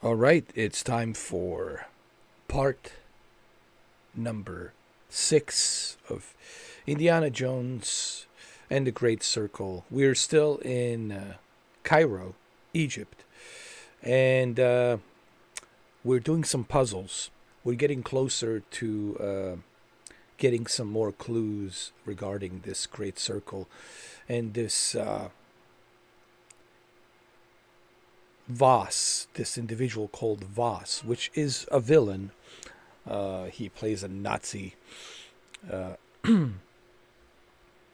All right, it's time for part number 6 of Indiana Jones and the Great Circle. We're still in Cairo, Egypt, and we're doing some puzzles. We're getting closer to getting some more clues regarding this Great Circle and this Voss, this individual called Voss, which is a villain. He plays a Nazi uh,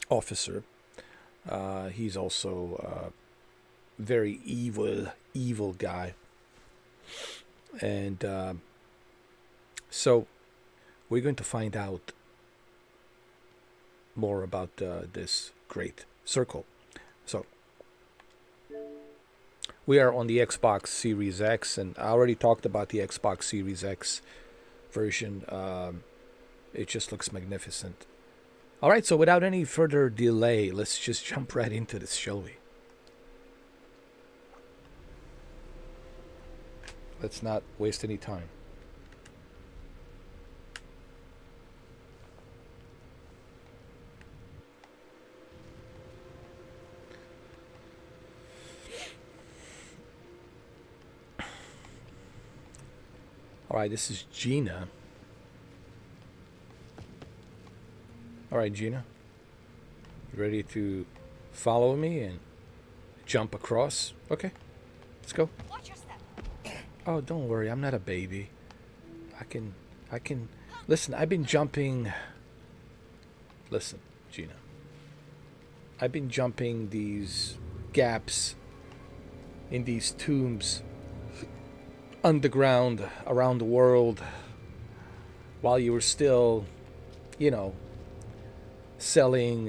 officer. He's also a very evil guy. And so we're going to find out more about this great circle. So we are on the Xbox Series X, and I already talked about the Xbox Series X version. It just looks magnificent. All right, so without any further delay, let's just jump right into this, shall we? Let's not waste any time. All right, this is Gina. All right, Gina. You ready to follow me and jump across? Okay, let's go. Watch your step. Oh, don't worry, I'm not a baby. I can, I can. Listen, I've been jumping. Listen, Gina. I've been jumping these gaps in these tombs underground around the world while you were still, you know, selling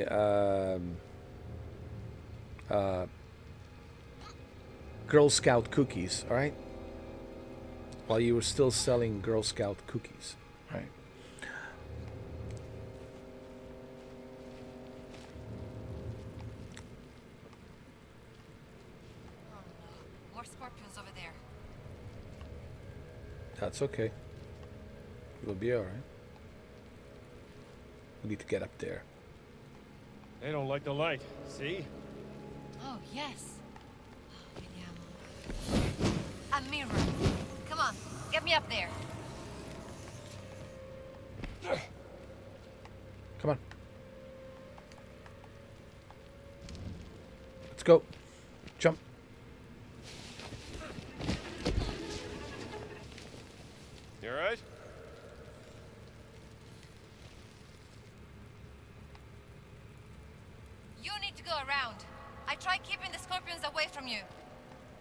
Girl Scout cookies, all right? While you were still selling Girl Scout cookies, right? Oh no. More scorpions over there. That's okay. You'll be all right. We need to get up there. They don't like the light, see? Oh, yes. Oh, vediamo. A mirror. Come on, get me up there. Come on. Let's go. Jump. You alright? You need to go around. I tried keeping the scorpions away from you.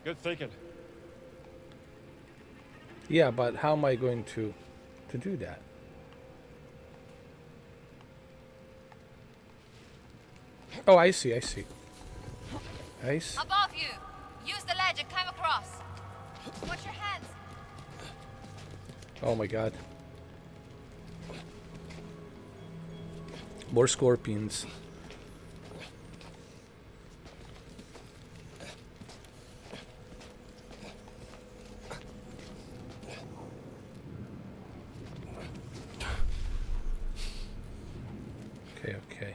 Good thinking. Yeah, but how am I going to do that? Oh, I see. I see. Above you. Use the ledge and climb across. Watch your hands. Oh my god. More scorpions. Okay, okay.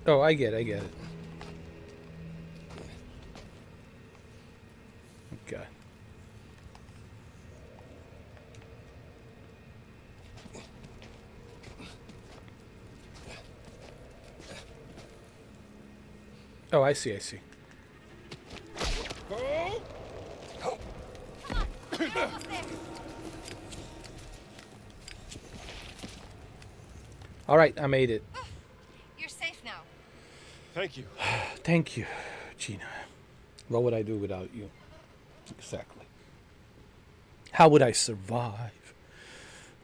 Oh, I get it. Okay. Oh, I see. Go! Come on, you're almost there. All right, I made it. You're safe now. Thank you. Thank you, Gina. What would I do without you? Exactly. How would I survive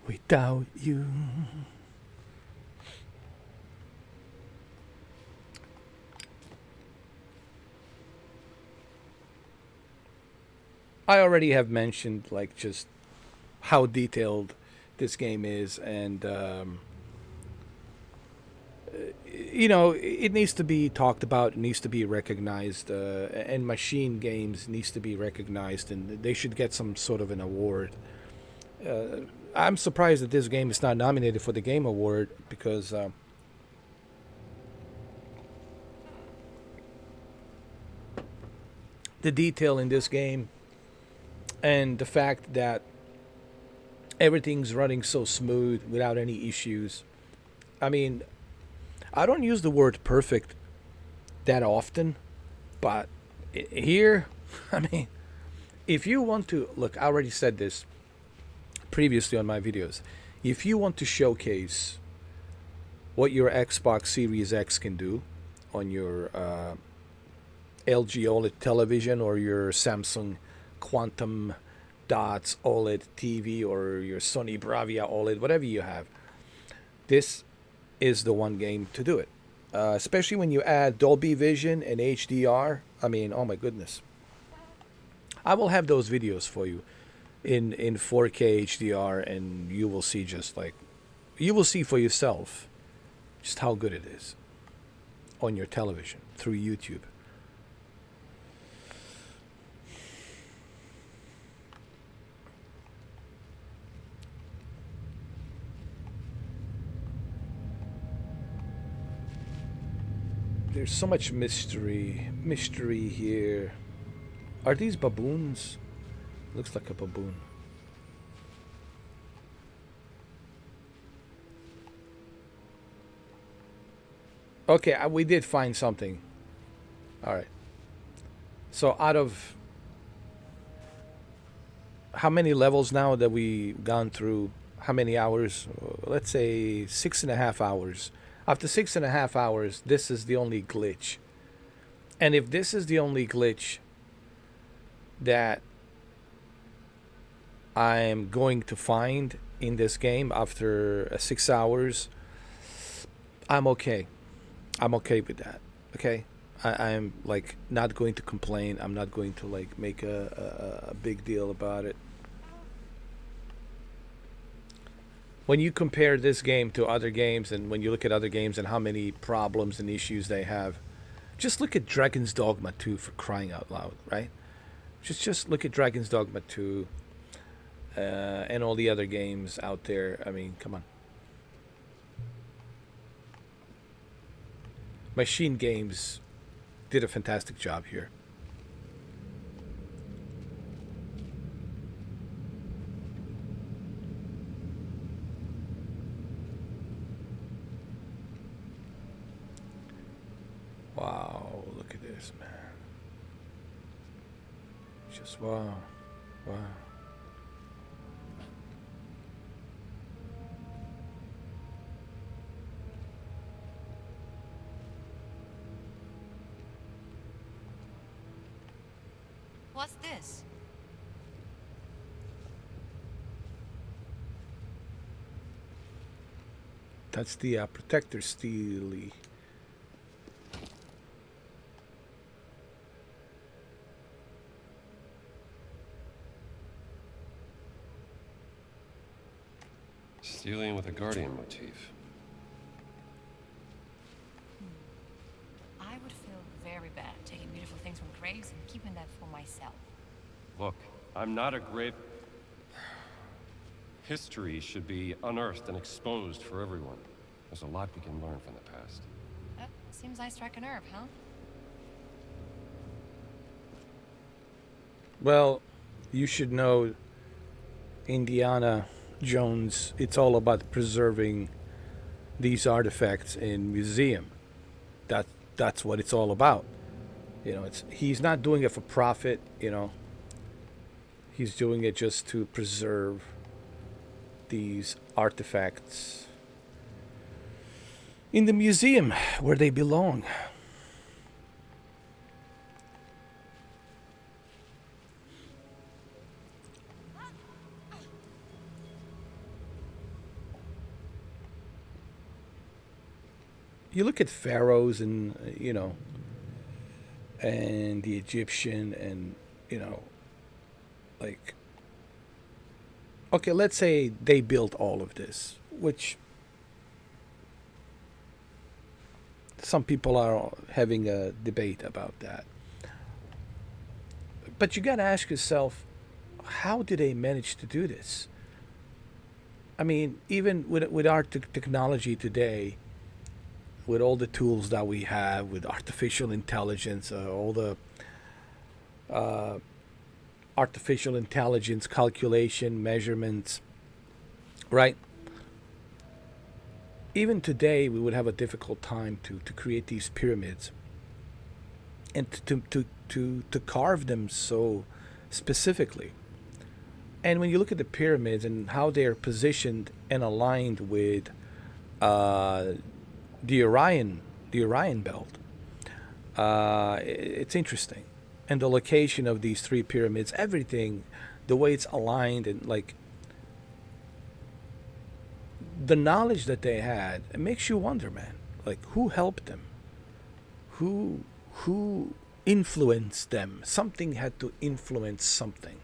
without you? I already have mentioned like just how detailed this game is, and you know, it needs to be talked about, it needs to be recognized, and Machine Games needs to be recognized, and they should get some sort of an award. I'm surprised that this game is not nominated for the Game Award because the detail in this game and the fact that everything's running so smooth without any issues. I mean, I don't use the word perfect that often, but here, I mean, if you want to look, I already said this previously on my videos. If you want to showcase what your Xbox Series X can do on your LG OLED television or your Samsung Quantum Dots OLED TV or your Sony Bravia OLED, whatever you have, this is the one game to do it. Especially when you add Dolby Vision and HDR. I mean, oh my goodness. I will have those videos for you in 4K HDR, and you will see just like, you will see for yourself just how good it is on your television through YouTube. There's so much mystery here. Are these baboons? Looks like a baboon. Okay, we did find something. All right. So out of how many levels now that we've gone through? How many hours? Let's say 6.5 hours. After 6.5 hours, this is the only glitch. And if this is the only glitch that I'm going to find in this game after 6 hours, I'm okay. I'm okay with that. Okay? I'm like not going to complain. I'm not going to like make a big deal about it. When you compare this game to other games, and when you look at other games and how many problems and issues they have, just look at Dragon's Dogma 2, for crying out loud, right? Just look at Dragon's Dogma 2 and all the other games out there. I mean, come on. Machine Games did a fantastic job here. Wow, look at this, man. Just wow. Wow. What's this? That's the protector steely. Stealing with a guardian motif. I would feel very bad taking beautiful things from graves and keeping them for myself. Look, I'm not a grave. History should be unearthed and exposed for everyone. There's a lot we can learn from the past. Seems I strike a nerve, huh? Well, you should know, Indiana Jones, it's all about preserving these artifacts in museum. That's what it's all about. You know, he's not doing it for profit, you know. He's doing it just to preserve these artifacts in the museum where they belong. You look at pharaohs and, you know, and the Egyptian and, you know, like, okay, let's say they built all of this, which some people are having a debate about that. But you got to ask yourself, how did they manage to do this? I mean, even with our technology today, with all the tools that we have, with artificial intelligence, all the uh, artificial intelligence calculation, measurements, right? Even today, we would have a difficult time to create these pyramids and to carve them so specifically. And when you look at the pyramids and how they are positioned and aligned with uh, the Orion belt, it's interesting. And the location of these three pyramids, everything, the way it's aligned, and like the knowledge that they had, it makes you wonder, man. Like, who helped them? Who influenced them? Something had to influence something.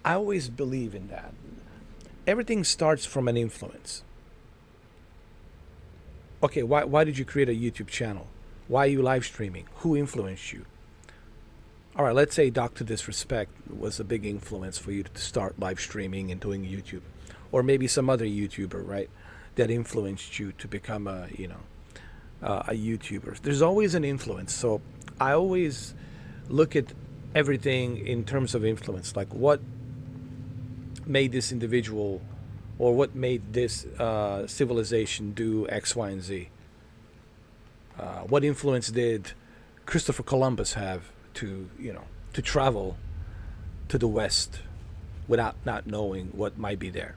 I always believe in that. Everything starts from an influence. Okay, why did you create a YouTube channel? Why are you live streaming? Who influenced you? All right, let's say Dr. Disrespect was a big influence for you to start live streaming and doing YouTube, or maybe some other YouTuber, right, that influenced you to become a YouTuber. There's always an influence. So I always look at everything in terms of influence, like what made this individual, or what made this civilization do X, Y, and Z. What influence did Christopher Columbus have to travel to the West without not knowing what might be there?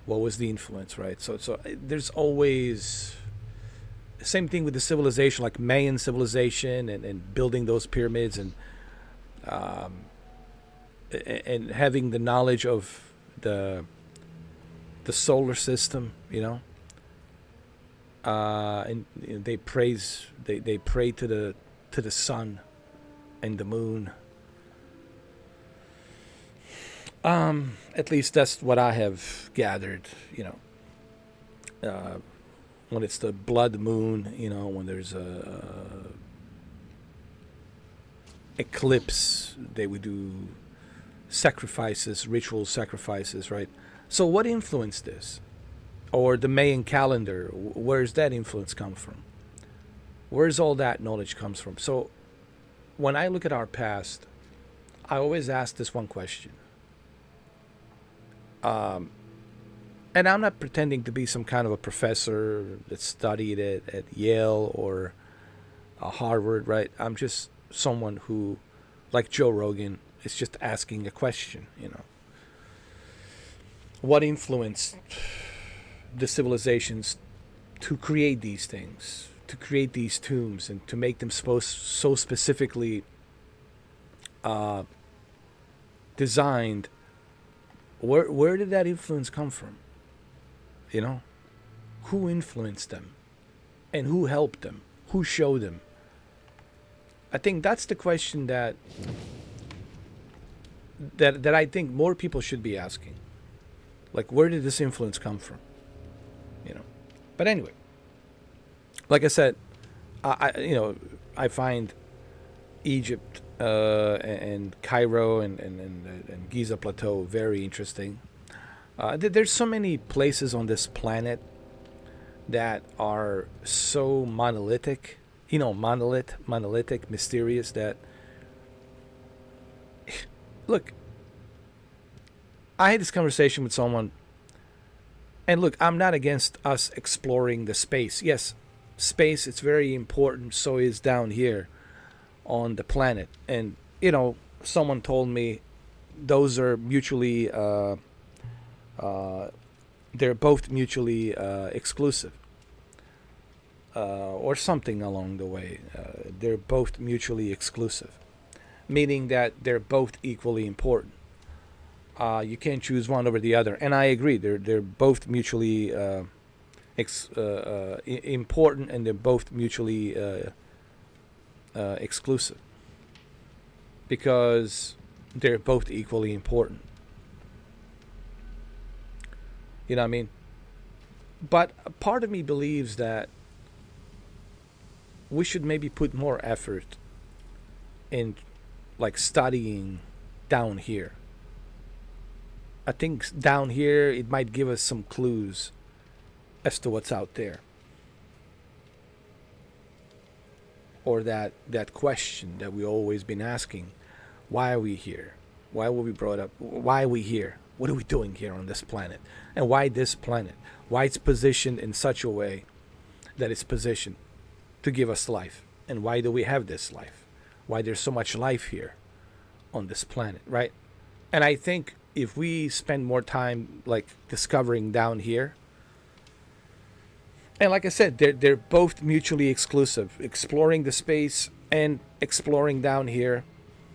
What was the influence, right? So there's always same thing with the civilization, like Mayan civilization, and building those pyramids, um, and having the knowledge of the solar system, and they pray to the sun and the moon. At least that's what I have gathered. When it's the blood moon, when there's a eclipse, they would do sacrifices, ritual sacrifices, right? So what influenced this? Or the Mayan calendar, where's that influence come from? Where's all that knowledge comes from? So when I look at our past, I always ask this one question. And I'm not pretending to be some kind of a professor that studied at Yale or Harvard, right? I'm just someone who, like Joe Rogan, is just asking a question, What influenced the civilizations to create these things, to create these tombs, and to make them so specifically designed? Where did that influence come from? Who influenced them, and who helped them? Who showed them? I think that's the question that I think more people should be asking. Like, where did this influence come from? But anyway, like I said, I find Egypt and Cairo and Giza Plateau very interesting. There's so many places on this planet that are so monolithic, monolithic, mysterious, that look, I had this conversation with someone, and look, I'm not against us exploring the space. Yes, space, it's very important. So is down here on the planet. And, someone told me those are mutually, they're both mutually exclusive. Or something along the way. They're both mutually exclusive, meaning that they're both equally important. You can't choose one over the other, and I agree. They're both mutually important, and they're both mutually exclusive, because they're both equally important. You know what I mean? But a part of me believes that we should maybe put more effort in like studying down here. I think down here it might give us some clues as to what's out there. Or that question that we always been asking, why are we here? Why were we brought up? Why are we here? What are we doing here on this planet? And why this planet? Why it's positioned in such a way that it's positioned to give us life? And why do we have this life? Why there's so much life here on this planet, right? And I think if we spend more time like discovering down here, and like I said, they're both mutually exclusive. Exploring the space and exploring down here,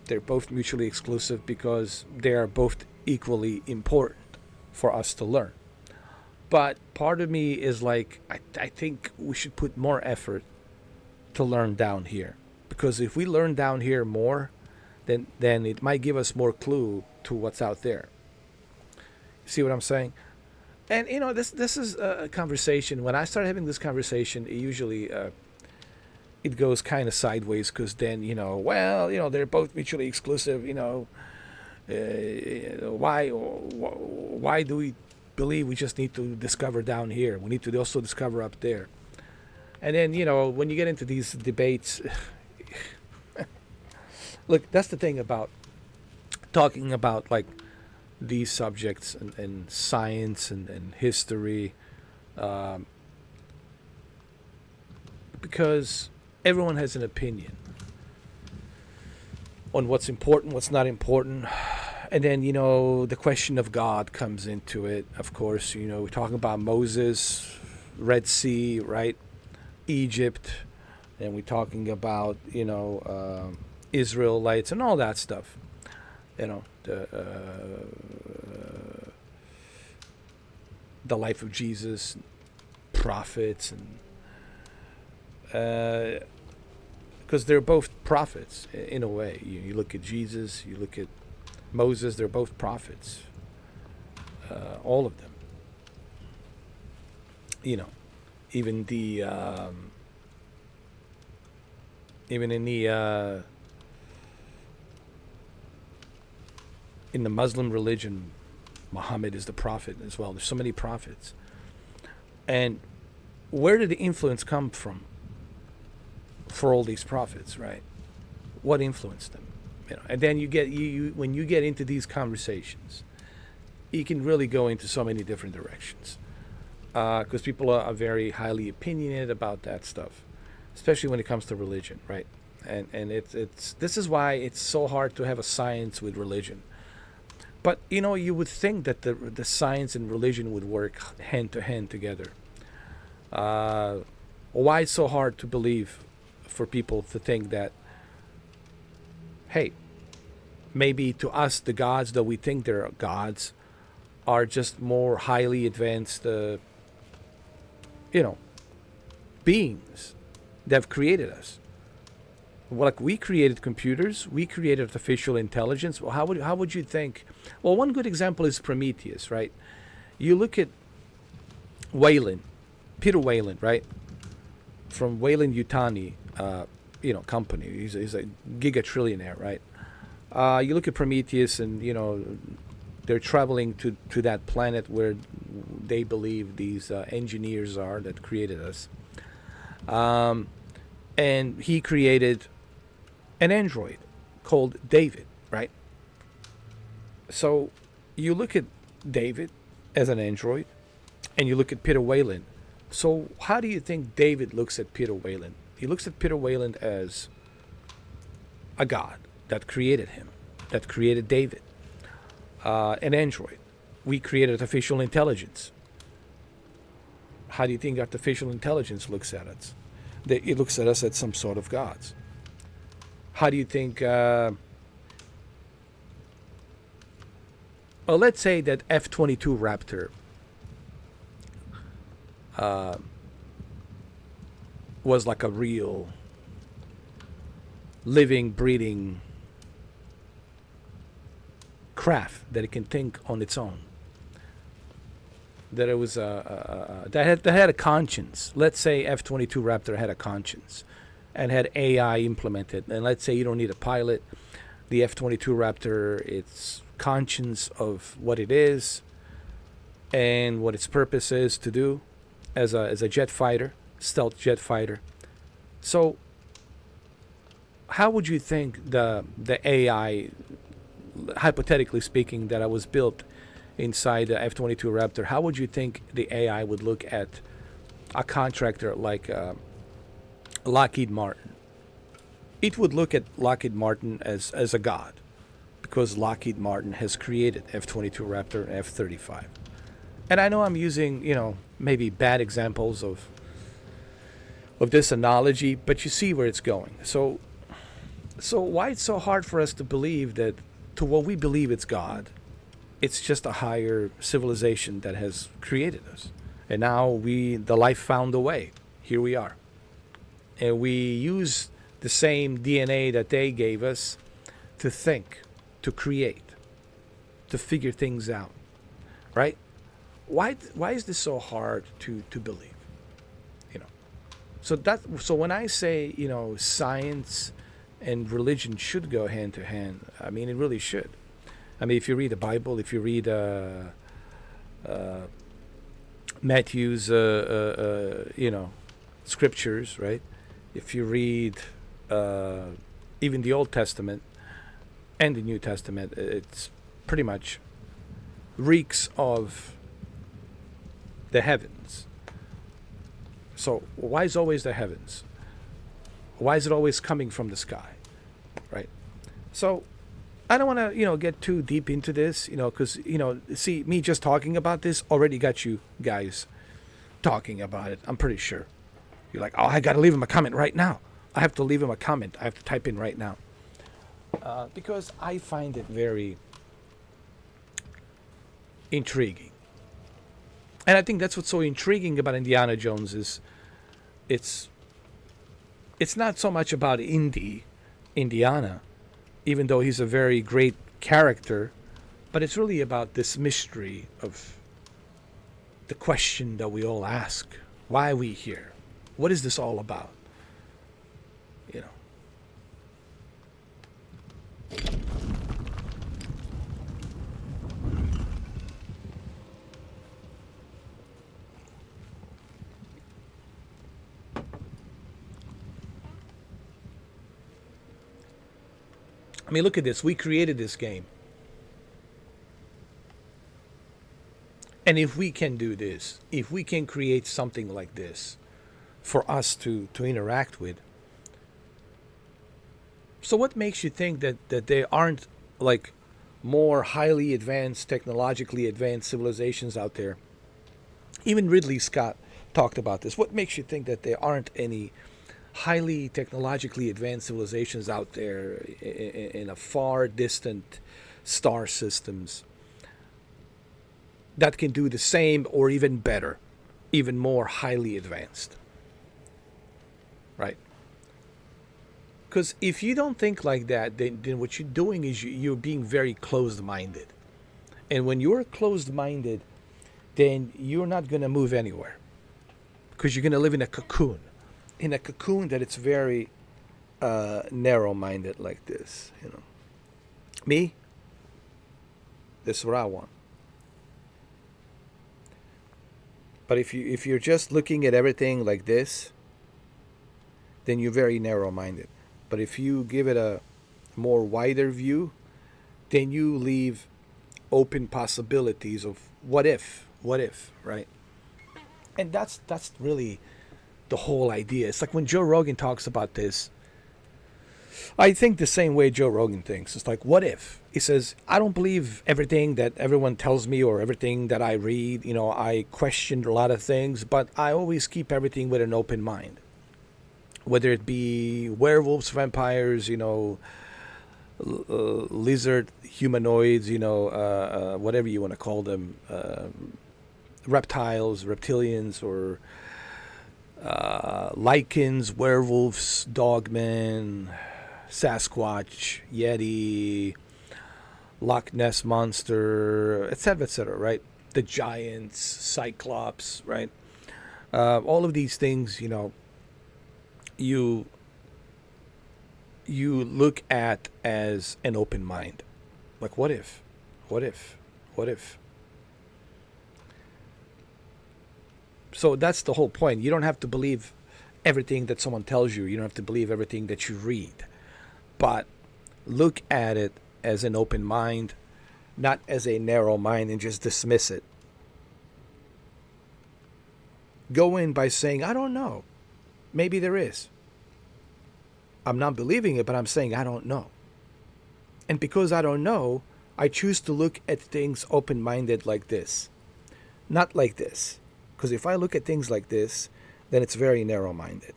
they're both mutually exclusive because they are both equally important for us to learn. But part of me is like, I think we should put more effort to learn down here. Because if we learn down here more, then it might give us more clue to what's out there. See what I'm saying? And this is a conversation. When I start having this conversation, it usually it goes kind of sideways because then they're both mutually exclusive. Why do we believe we just need to discover down here? We need to also discover up there. And then when you get into these debates, look, that's the thing about talking about like these subjects and science and history, because everyone has an opinion on what's important, what's not important. And then the question of God comes into it. Of course, we're talking about Moses, Red Sea, right? Egypt, and we're talking about Israelites and all that stuff. The life of Jesus, prophets, and because they're both prophets in a way. You look at Jesus, you look at Moses, they're both prophets. All of them. Even in the Muslim religion, Muhammad is the prophet as well. There's so many prophets. And where did the influence come from for all these prophets, right? What influenced them? And then when you get into these conversations, you can really go into so many different directions. Because people are very highly opinionated about that stuff, especially when it comes to religion, right? And it's this is why it's so hard to have a science with religion. But you would think that the science and religion would work hand to hand together. Why it's so hard to believe for people to think that, hey, maybe to us the gods that we think they're gods are just more highly advanced, beings that have created us. Like we created computers, we created artificial intelligence. Well, how would you think? Well, one good example is Prometheus, right? You look at Wayland, Peter Wayland, right? From Wayland-Yutani, company. He's a giga-trillionaire, right? You look at Prometheus, and they're traveling to that planet where they believe these engineers are that created us. And he created an android called David, right? So you look at David as an android, and you look at Peter Wayland. So how do you think David looks at Peter Wayland? He looks at Peter Wayland as a god that created him, that created David, an android. We created artificial intelligence. How do you think artificial intelligence looks at us? It looks at us as some sort of gods. How do you think... well, let's say that F-22 Raptor was like a real living, breathing craft that it can think on its own. That it was that had a conscience. Let's say F-22 Raptor had a conscience, and had AI implemented. And let's say you don't need a pilot. The F-22 Raptor, it's conscious of what it is and what its purpose is to do as a jet fighter, stealth jet fighter. So how would you think the AI, hypothetically speaking, that I was built inside the F-22 Raptor, how would you think the AI would look at a contractor like Lockheed Martin? It would look at Lockheed Martin as a god, because Lockheed Martin has created F-22 Raptor and F-35. And I know I'm using, maybe bad examples of this analogy, but you see where it's going. So why it's so hard for us to believe that, to what we believe it's God, it's just a higher civilization that has created us. And now the life found a way. Here we are. And we use the same DNA that they gave us to think, to create, to figure things out. Right? Why is this so hard to believe? So when I say, science and religion should go hand to hand, I mean, it really should. I mean, if you read the Bible, if you read Matthew's, scriptures, right? If you read even the Old Testament and the New Testament, it's pretty much reeks of the heavens. So why is always the heavens? Why is it always coming from the sky, right? So I don't want to, get too deep into this, because, see, me just talking about this already got you guys talking about it. I'm pretty sure. You're like, oh, I got to leave him a comment right now. I have to leave him a comment. I have to type in right now. Because I find it very intriguing. And I think that's what's so intriguing about Indiana Jones is it's not so much about Indiana, even though he's a very great character, but it's really about this mystery of the question that we all ask. Why are we here? What is this all about? I mean, look at this. We created this game. And if we can do this, if we can create something like this for us to interact with, so what makes you think that there aren't like more highly advanced, technologically advanced civilizations out there? Even Ridley Scott talked about this. What makes you think that there aren't any highly technologically advanced civilizations out there in a far distant star systems that can do the same or even better, even more highly advanced? Right? Because if you don't think like that, then what you're doing is you're being very closed-minded. And when you're closed-minded, then you're not going to move anywhere. Because you're going to live in a cocoon. In a cocoon that it's very narrow-minded like this. Me? This is what I want. But if you're just looking at everything like this, then you're very narrow-minded. But if you give it a more wider view, then you leave open possibilities of what if, right? And that's really the whole idea. It's like when Joe Rogan talks about this, I think the same way Joe Rogan thinks. It's like, what if? He says, I don't believe everything that everyone tells me or everything that I read. I question a lot of things, but I always keep everything with an open mind. Whether it be werewolves, vampires, lizard, humanoids, whatever you want to call them, reptiles, reptilians, or lichens, werewolves, dogmen, Sasquatch, Yeti, Loch Ness Monster, etc., right? The giants, Cyclops, right? All of these things, you you look at as an open mind. Like, what if? What if? What if? So that's the whole point. You don't have to believe everything that someone tells you. You don't have to believe everything that you read. But look at it as an open mind, not as a narrow mind, and just dismiss it. Go in by saying, I don't know. Maybe there is. I'm not believing it, but I'm saying I don't know. And because I don't know, I choose to look at things open-minded like this. Not like this. Because if I look at things like this, then it's very narrow-minded.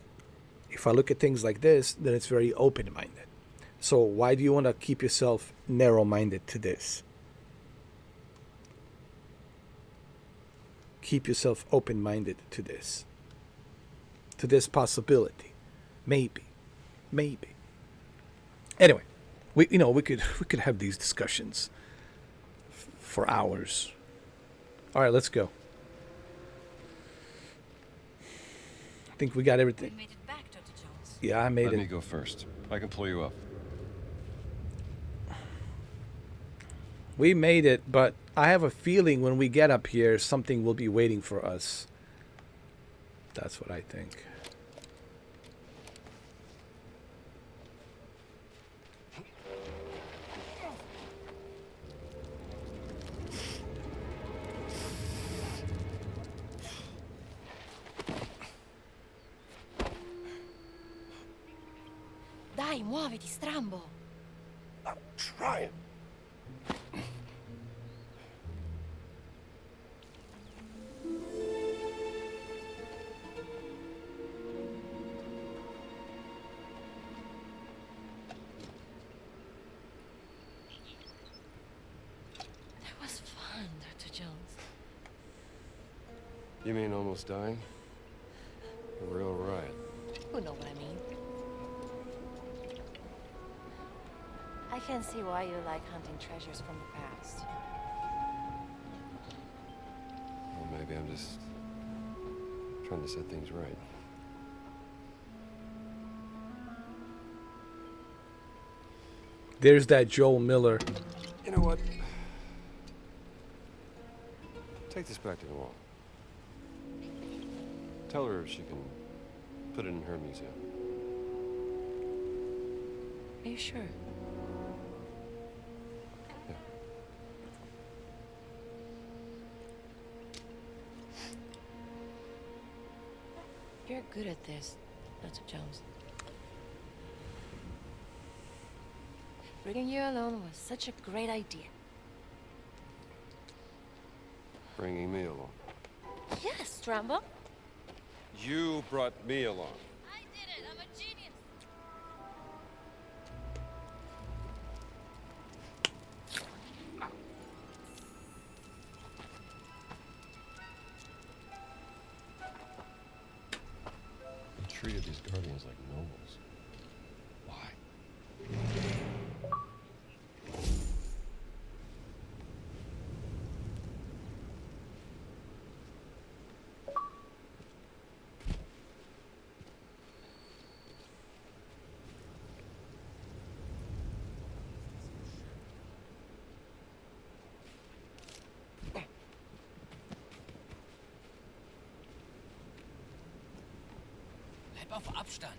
If I look at things like this, then it's very open-minded. So why do you want to keep yourself narrow-minded to this? Keep yourself open-minded to this possibility. Maybe. Anyway, we could have these discussions for hours. All right, let's go. I think we got We everything. made it back, Dr. Jones. Yeah, I made Let it. me go first. I can pull you up. We made it, but I have a feeling when we get up here, something will be waiting for us. That's what I think. Dai, muoviti, strambo. I'm trying. That was fun, Dr. Jones. You mean almost dying? A real riot. You know what I mean. I can see why you like hunting treasures from the past. Well, maybe I'm just trying to set things right. There's that Joel Miller. You know what? Take this back to the wall. Tell her she can put it in her museum. Are you sure? Yeah. You're good at this, Dr. Jones. Bringing you alone was such a great idea. Bringing me along. Yes, Strambo. You brought me along. I did it. I'm a genius. You treated these guardians like nobles. Why? Bleib auf Abstand.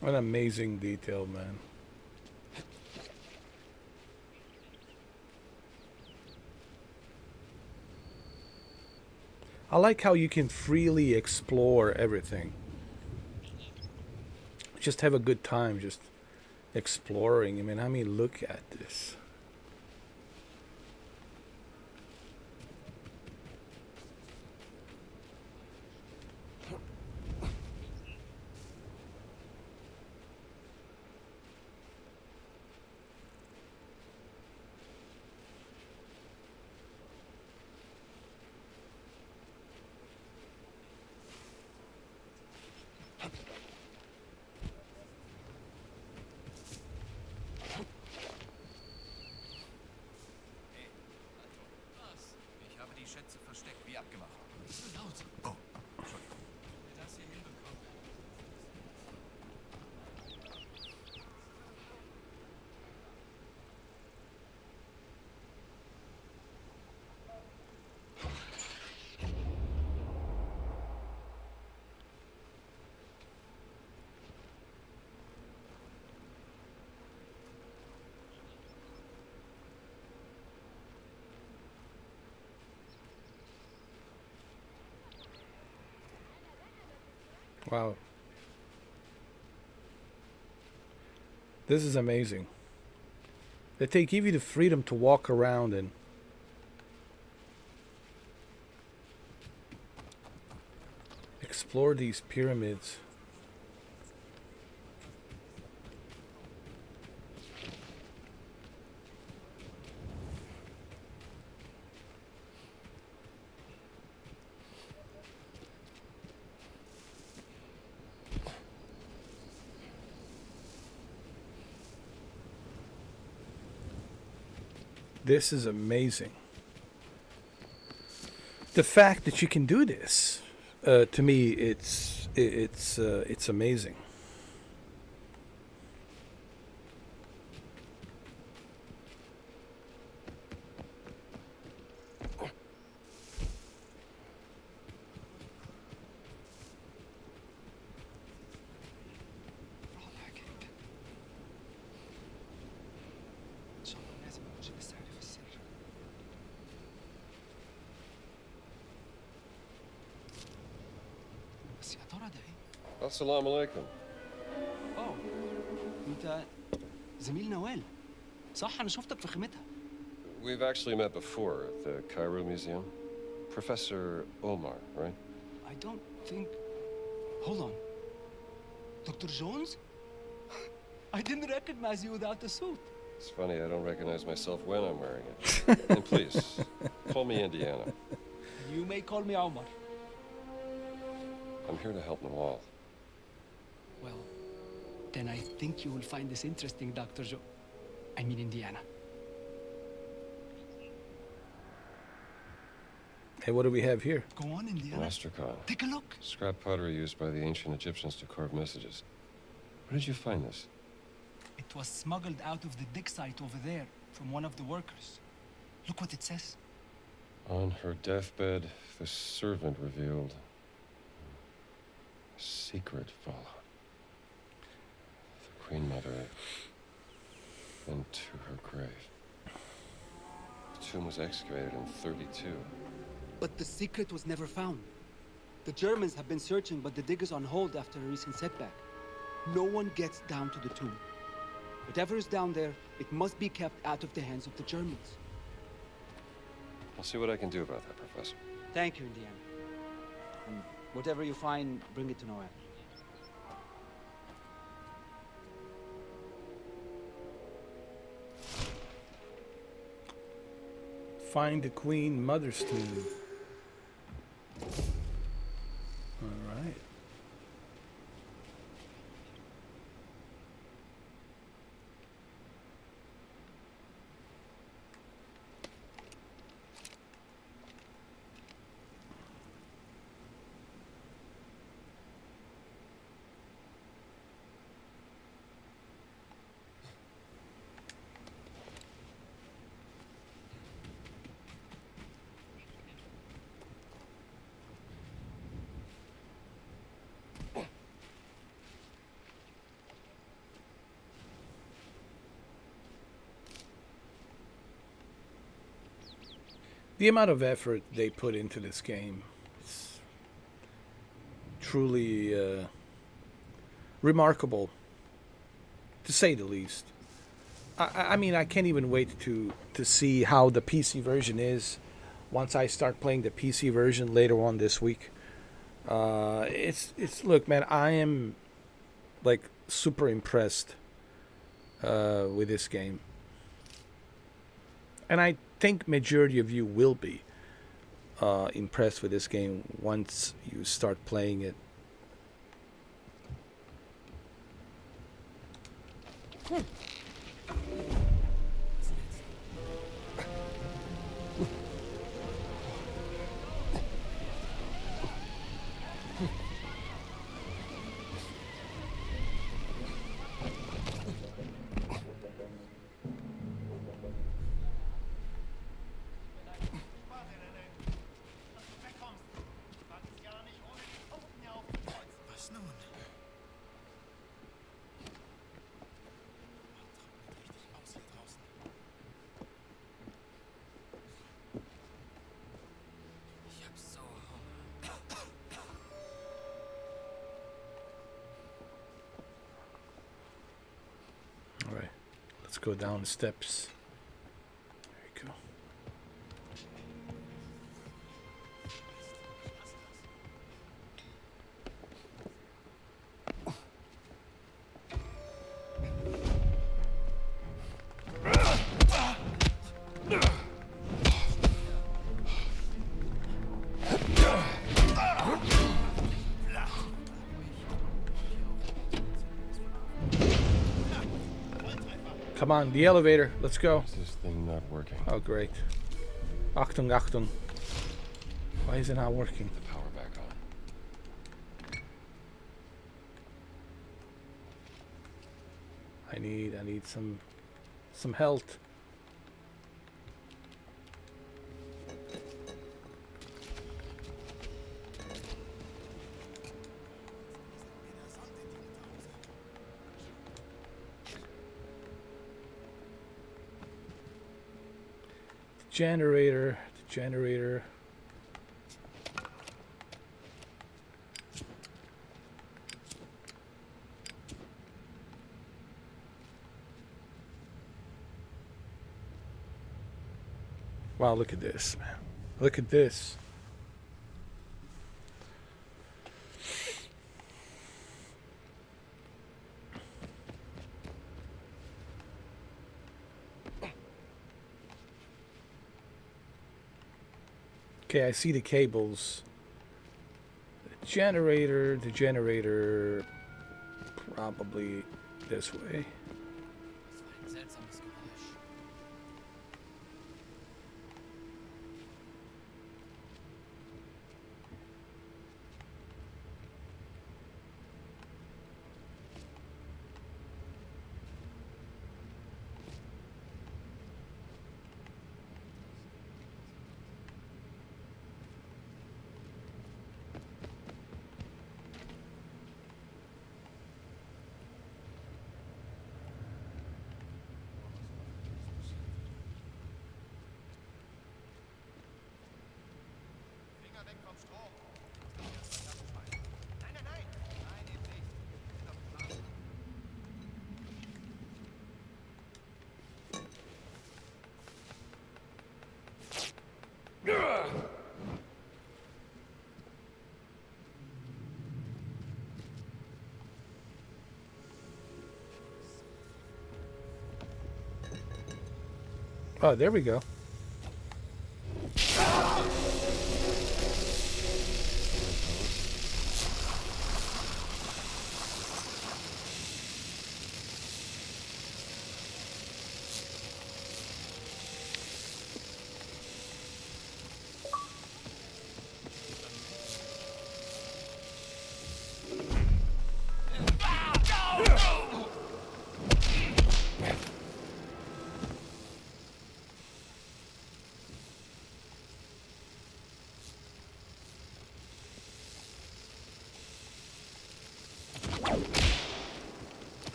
What amazing detail, man. I like how you can freely explore everything. Just have a good time, just exploring. I mean, look at this. Wow. This is amazing. That they give you the freedom to walk around and explore these pyramids. This is amazing. The fact that you can do this, to me, it's amazing. Assalamu alaikum. اوه انت زميل نوال صح انا شفتك في خيمتها. We've actually met before at the Cairo Museum. Professor Omar, right? I don't think. Hold on. Dr. Jones? I didn't recognize you without the suit. It's funny, I don't recognize myself when I'm wearing it. And please, call me Indiana. You may call me Omar. I'm here to help Nawal. Well, then I think you will find this interesting, Dr. I mean Indiana. Hey, what do we have here? Go on, Indiana. Mastercon. Take a look. Scrap pottery used by the ancient Egyptians to carve messages. Where did you find this? It was smuggled out of the dig site over there from one of the workers. Look what it says. On her deathbed, the servant revealed a secret followed. The Queen Mother into her grave. The tomb was excavated in 32. But the secret was never found. The Germans have been searching, but the dig is on hold after a recent setback. No one gets down to the tomb. Whatever is down there, it must be kept out of the hands of the Germans. I'll see what I can do about that, Professor. Thank you, Indiana. And whatever you find, bring it to Noel. Find the Queen Mother's tomb. All right. The amount of effort they put into this game is truly remarkable, to say the least. I mean, I can't even wait to see how the PC version is once I start playing the PC version later on this week. It's look, man, I am like super impressed with this game, and I think majority of you will be impressed with this game once you start playing it. Let's go down the steps. There you go. Come on, the elevator. Let's go. Is this thing not working? Oh, great. Achtung, Achtung. Why is it not working? The power back on. I need some health. The generator. Wow, look at this, man. Look at this. Okay, I see the cables. The generator, probably this way. Seltsames Geräusch. Oh, there we go.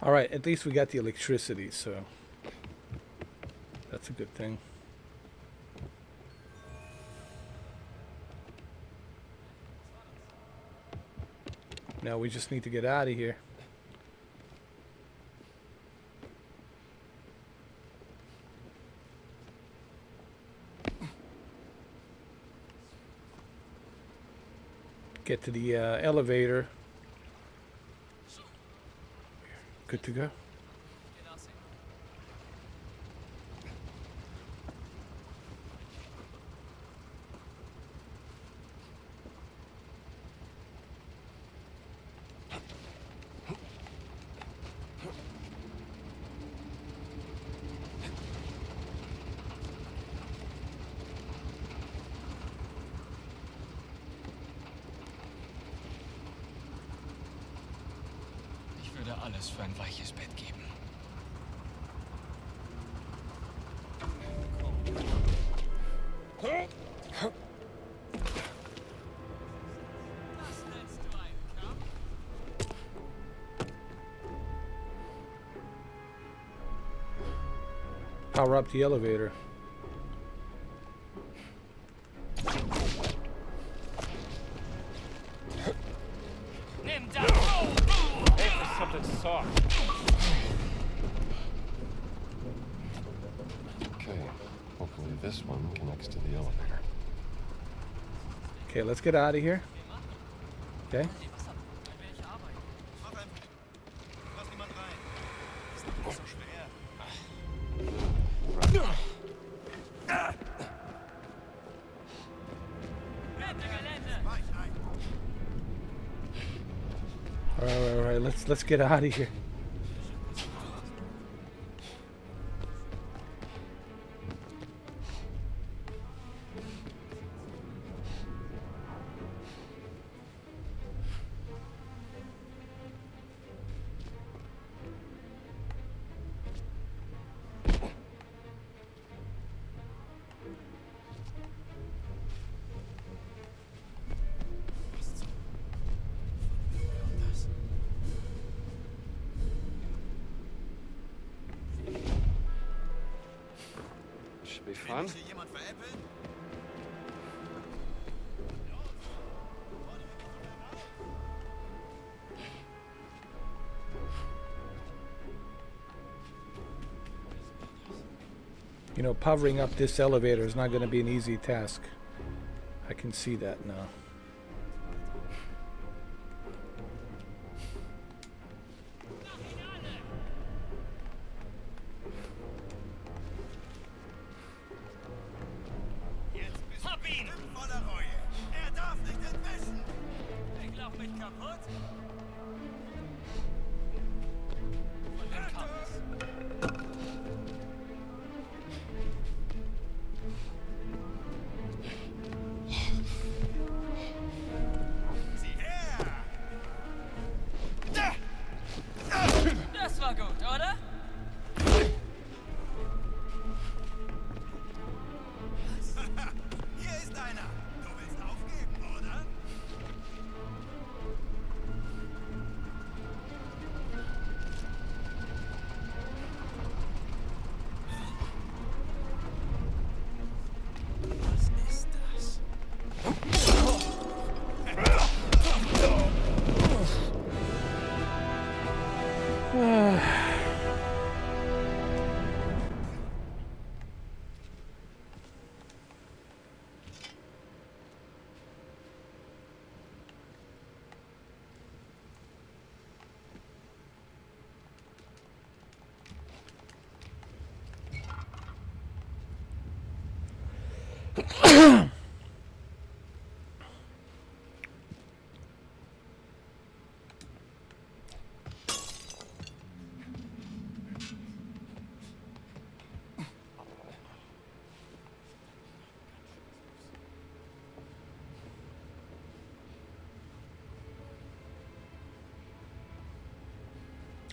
All right, at least we got the electricity, so that's a good thing. Now we just need to get out of here. Get to the elevator. Good to go. Ich würde alles für ein weiches Bett geben. Was nennst du ein Power up the elevator. Nimm das! Aim for something soft. Okay, hopefully this one connects to the elevator. Okay, let's get out of here. Okay. All right. Let's get out of here. Should be fun. You know, powering up this elevator is not going to be an easy task. I can see that now. Hab ihn! Voller Reue! Er darf nicht entwischen! Ich lauf mich kaputt! Und dann kam es. Sieh her! Das war gut, oder? Hier ist einer. Du willst aufgeben, oder? Was ist das?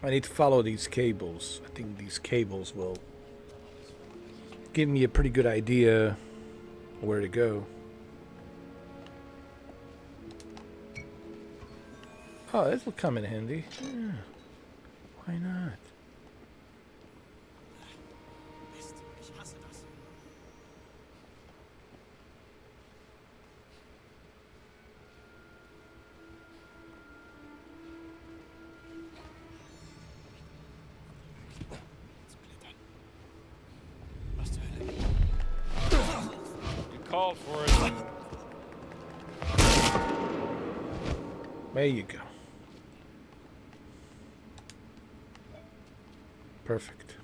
I need to follow these cables. I think these cables will give me a pretty good idea where to go. Oh, this will come in handy. Yeah. Why not? Mist, ich hasse das. Was zur Hölle? You called for it. There you go. Perfect.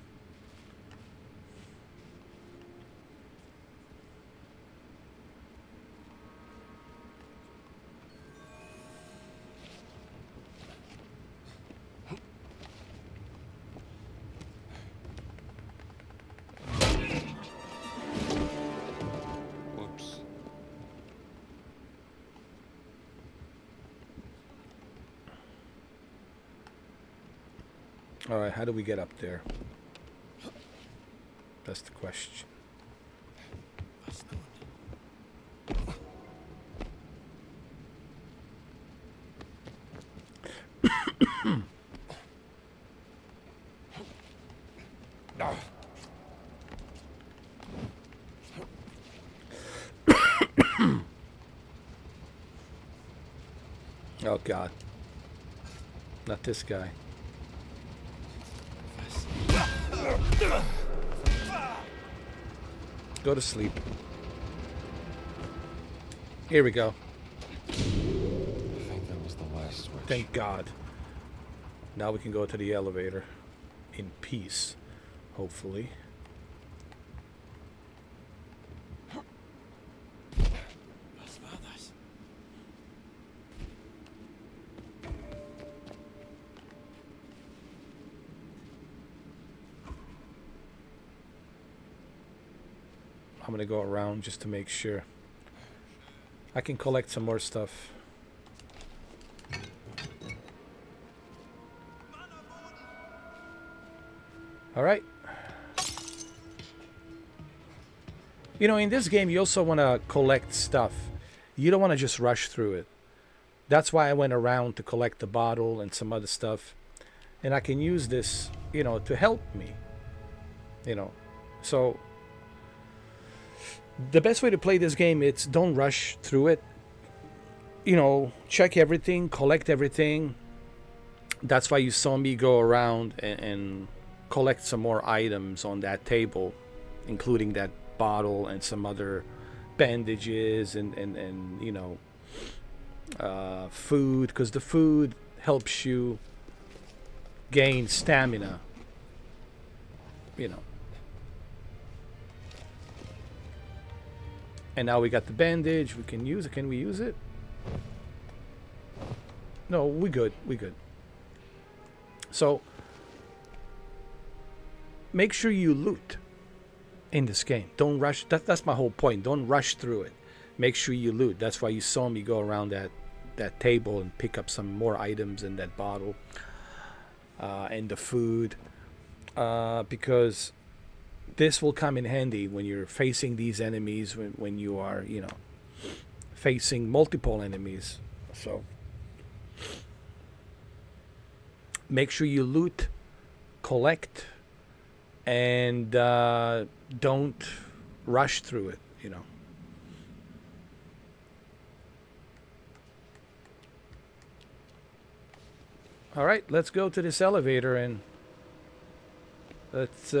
Whoops. All right, how do we get up there? That's the question. Was nun? Oh God. Not this guy. Go to sleep. Here we go. I think that was the last switch. Thank God. Now we can go to the elevator in peace, hopefully. Was war das? I'm gonna go around just to make sure. I can collect some more stuff. All right. You know, in this game, you also want to collect stuff. You don't want to just rush through it. That's why I went around to collect the bottle and some other stuff. And I can use this, you know, to help me. You know, so the best way to play this game is don't rush through it. You know, check everything, collect everything. That's why you saw me go around and collect some more items on that table, including that bottle and some other bandages and you know, food, because the food helps you gain stamina, you know. And now we got the bandage. We can use it. Can we use it? No, we good. We good. So make sure you loot in this game. Don't rush. That's my whole point. Don't rush through it. Make sure you loot. That's why you saw me go around that table and pick up some more items in that bottle and the food, because this will come in handy when you're facing these enemies, when you are, you know, facing multiple enemies. So make sure you loot, collect, and don't rush through it, you know. All right, let's go to this elevator and let's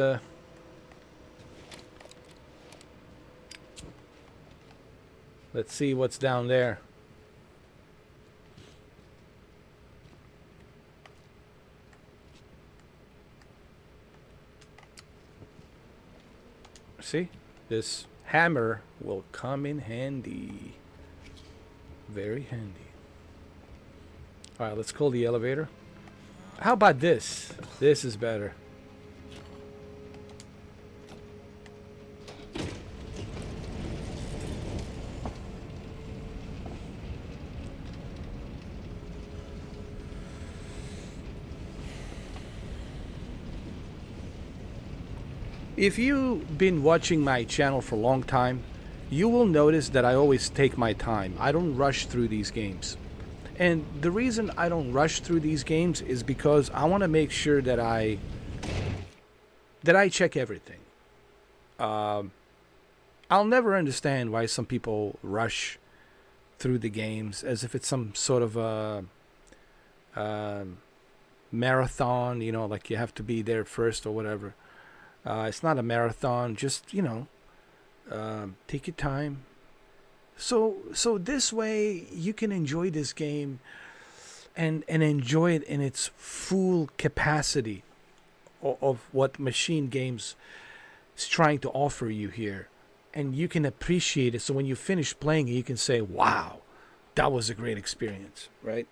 see what's down there. See, this hammer will come in handy. Very handy. All right, let's call the elevator. How about this? This is better. If you've been watching my channel for a long time, you will notice that I always take my time. I don't rush through these games. And the reason I don't rush through these games is because I want to make sure that I check everything. I'll never understand why some people rush through the games as if it's some sort of a marathon, you know, like you have to be there first or whatever. It's not a marathon. Just, you know, take your time. So this way you can enjoy this game and enjoy it in its full capacity of what Machine Games is trying to offer you here. And you can appreciate it. So when you finish playing it, you can say, wow, that was a great experience, right?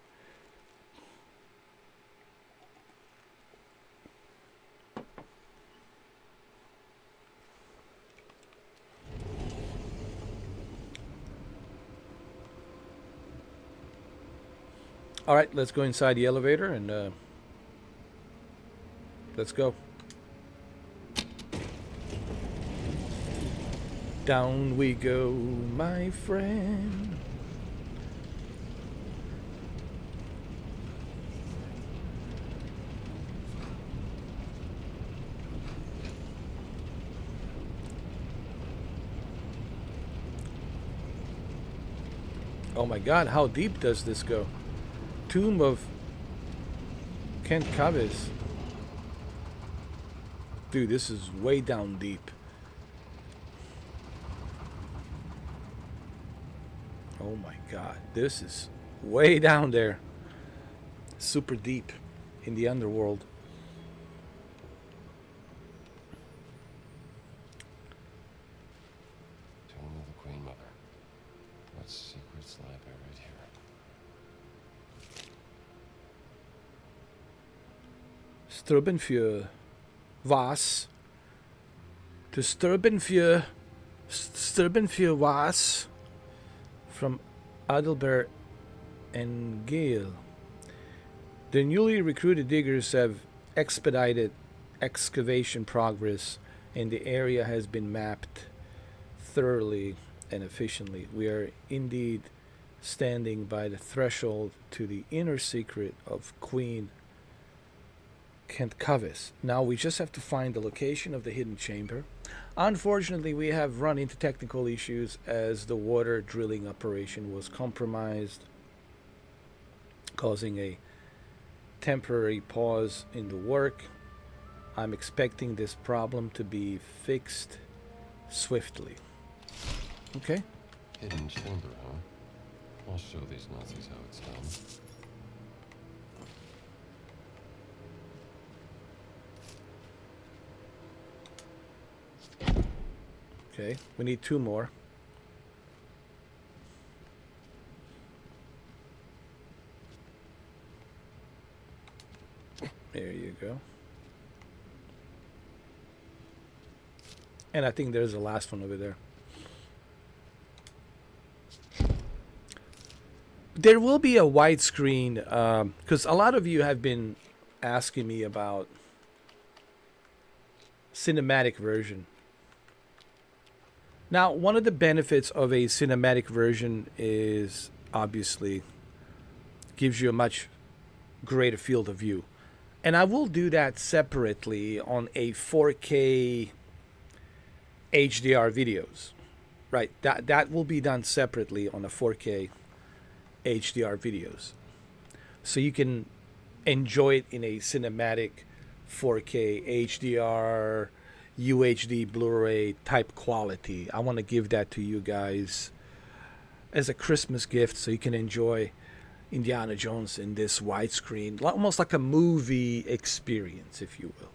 All right, let's go inside the elevator and let's go. Down we go, my friend. Oh my God, how deep does this go? tomb of Kent Cavus. Dude, this is way down deep. Oh my god, this is way down there. Super deep in the underworld. Tomb of the Queen Mother. What secrets lie buried here? Ströben für was? Ströben für was? From Adalbert and Gale. The newly recruited diggers have expedited excavation progress, and the area has been mapped thoroughly and efficiently. We are indeed standing by the threshold to the inner secret of Queen Kent Cavus. Now we just have to find the location of the hidden chamber. Unfortunately, we have run into technical issues as the water drilling operation was compromised, causing a temporary pause in the work. I'm expecting this problem to be fixed swiftly. Okay? Hidden chamber, huh? I'll show these Nazis how it's done. Okay, we need 2 more. There you go. And I think there's the last one over there. There will be a widescreen, because a lot of you have been asking me about cinematic version. Now, one of the benefits of a cinematic version is obviously gives you a much greater field of view. And I will do that separately on a 4K HDR videos. Right, that will be done separately on a 4K HDR videos. So you can enjoy it in a cinematic 4K HDR UHD Blu-ray type quality. I want to give that to you guys as a Christmas gift so you can enjoy Indiana Jones in this widescreen, almost like a movie experience, if you will.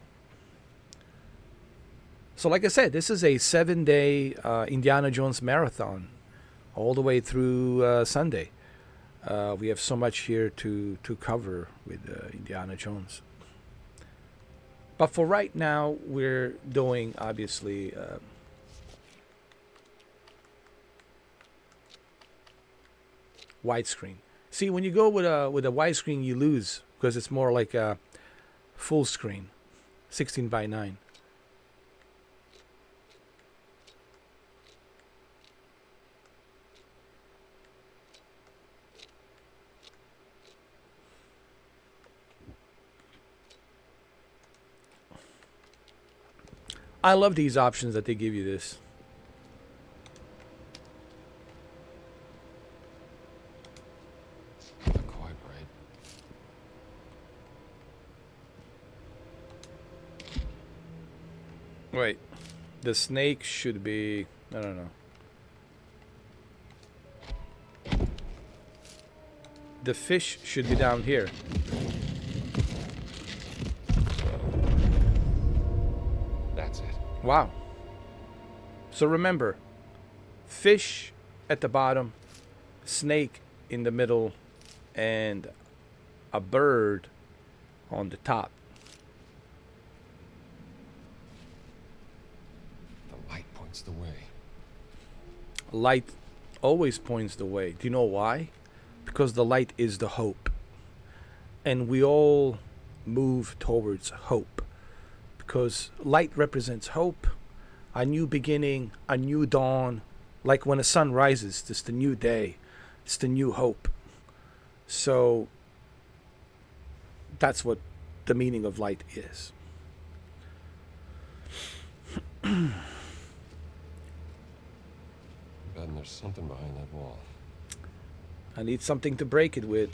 So like I said, this is a 7-day Indiana Jones marathon all the way through Sunday. We have so much here to cover with Indiana Jones. But for right now, we're doing, obviously, widescreen. See, when you go with a widescreen, you lose because it's more like a full screen, 16:9. I love these options that they give you this. Not quite right. Wait, the snake should be, I don't know. The fish should be down here. That's it. Wow. So remember, fish at the bottom, snake in the middle, and a bird on the top. The light points the way. Light always points the way. Do you know why? Because the light is the hope. And we all move towards hope. Because light represents hope, a new beginning, a new dawn. Like when the sun rises, it's the new day. It's the new hope. So that's what the meaning of light is. And there's something behind that wall. I need something to break it with.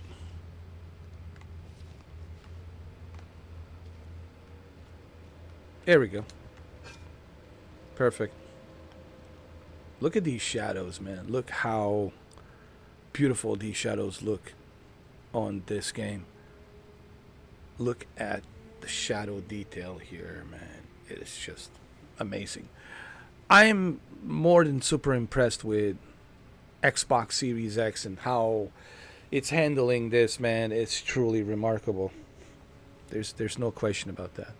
There we go. Perfect. Look at these shadows, man. Look how beautiful these shadows look on this game. Look at the shadow detail here, man. It is just amazing. I'm more than super impressed with Xbox Series X and how it's handling this, man. It's truly remarkable. There's no question about that.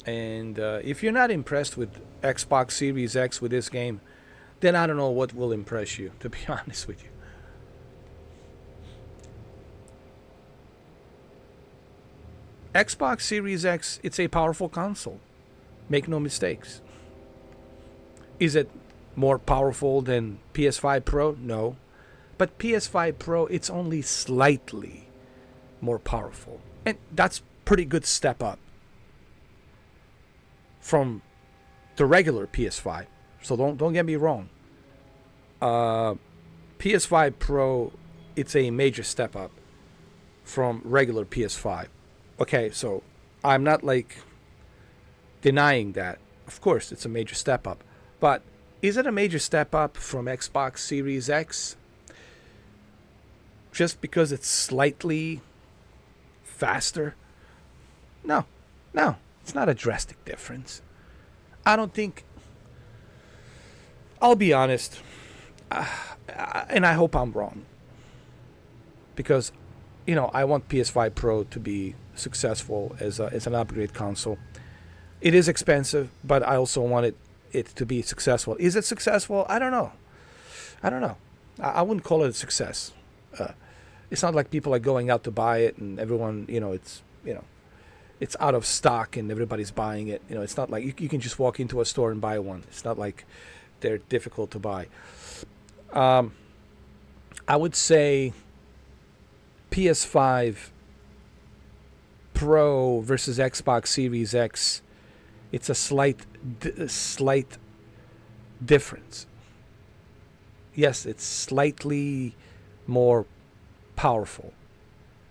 And if you're not impressed with Xbox Series X with this game, then I don't know what will impress you, to be honest with you. Xbox Series X, it's a powerful console. Make no mistakes. Is it more powerful than PS5 Pro? No. But PS5 Pro, it's only slightly more powerful. And that's pretty good step up from the regular PS5. So don't get me wrong. PS5 Pro, it's a major step up from regular PS5. Okay, so I'm not like denying that. Of course, it's a major step up. But is it a major step up from Xbox Series X? Just because it's slightly faster? No, it's not a drastic difference. I don't think. I'll be honest, and I hope I'm wrong, because, I want PS5 Pro to be successful as an upgrade console. It is expensive, but I also want it to be successful. Is it successful? I don't know. I wouldn't call it a success. It's not like people are going out to buy it and everyone, it's out of stock and everybody's buying it. It's not like you can just walk into a store and buy one. It's not like they're difficult to buy. I would say PS5 Pro versus Xbox Series X, it's a slight difference. Yes, it's slightly more powerful.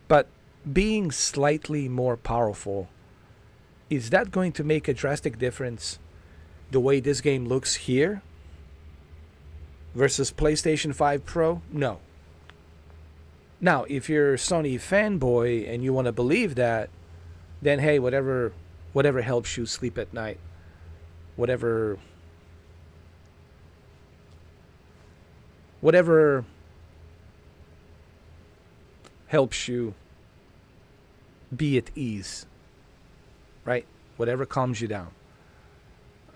But being slightly more powerful, is that going to make a drastic difference the way this game looks here versus PlayStation 5 Pro? No. Now, if you're a Sony fanboy and you want to believe that, then hey, whatever helps you sleep at night, whatever helps you be at ease, right? Whatever calms you down.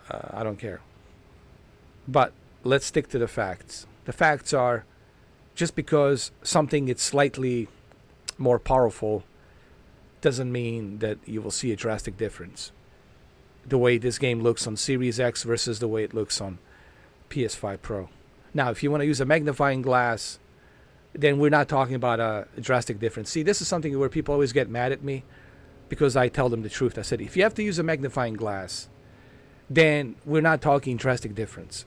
I don't care. But let's stick to the facts. The facts are, just because something is slightly more powerful doesn't mean that you will see a drastic difference. The way this game looks on Series X versus the way it looks on PS5 Pro. Now, if you want to use a magnifying glass, then we're not talking about a drastic difference. See, this is something where people always get mad at me because I tell them the truth. I said, if you have to use a magnifying glass, then we're not talking drastic difference.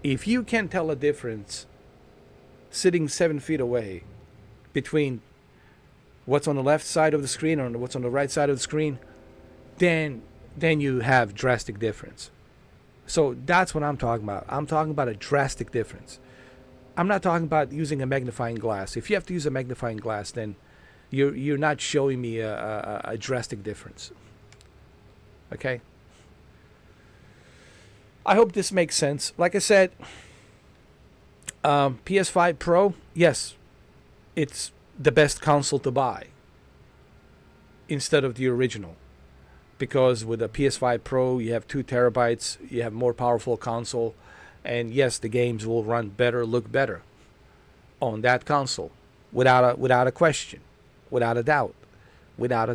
If you can tell a difference sitting 7 feet away between what's on the left side of the screen or what's on the right side of the screen, then you have drastic difference. So that's what I'm talking about. I'm talking about a drastic difference. I'm not talking about using a magnifying glass. If you have to use a magnifying glass, then you're not showing me a drastic difference. Okay? I hope this makes sense. Like I said, PS5 Pro, yes, it's the best console to buy instead of the original. Because with a PS5 Pro, you have 2 terabytes, you have more powerful console, and yes, the games will run better, look better on that console, without a question, without a doubt, without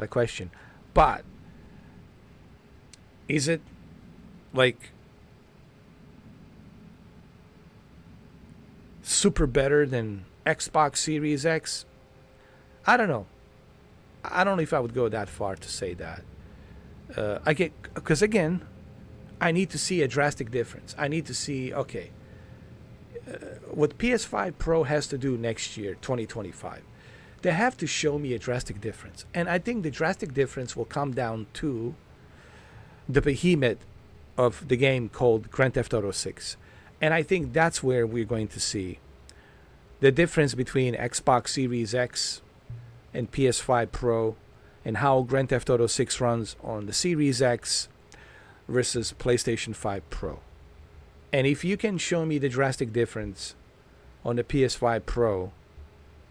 a question. But is it like super better than Xbox Series X? I don't know. I don't know if I would go that far to say that. Because again, I need to see a drastic difference. I need to see, okay, what PS5 Pro has to do next year, 2025. They have to show me a drastic difference. And I think the drastic difference will come down to the behemoth of the game called Grand Theft Auto 6. And I think that's where we're going to see the difference between Xbox Series X and PS5 Pro, and how Grand Theft Auto 6 runs on the Series X versus PlayStation 5 Pro. And if you can show me the drastic difference on the PS5 Pro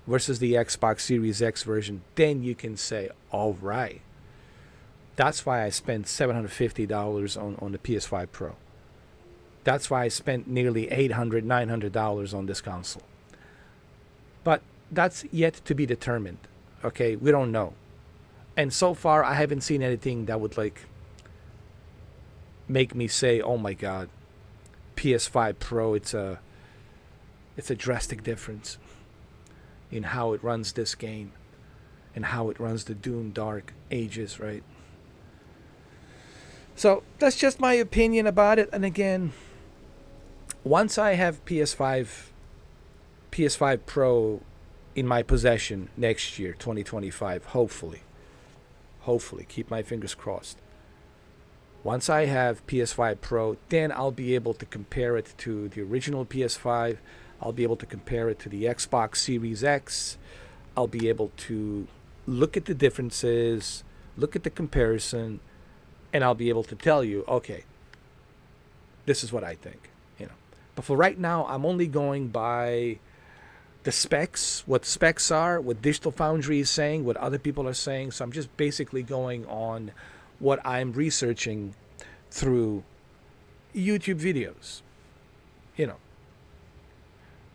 versus the Xbox Series X version, then you can say, all right, that's why I spent $750 on the PS5 Pro. That's why I spent nearly $800, $900 on this console. But that's yet to be determined. Okay, we don't know. And so far, I haven't seen anything that would like make me say, "Oh my God, PS5 Pro, it's a drastic difference in how it runs this game and how it runs the Doom Dark Ages," right? So that's just my opinion about it. And again, once I have PS5 Pro in my possession next year, 2025, hopefully, keep my fingers crossed. Once I have PS5 Pro, then I'll be able to compare it to the original PS5. I'll be able to compare it to the Xbox Series X. I'll be able to look at the differences, look at the comparison, and I'll be able to tell you, okay, this is what I think. But for right now, I'm only going by the specs, what specs are, what Digital Foundry is saying, what other people are saying. So I'm just basically going on what I'm researching through YouTube videos,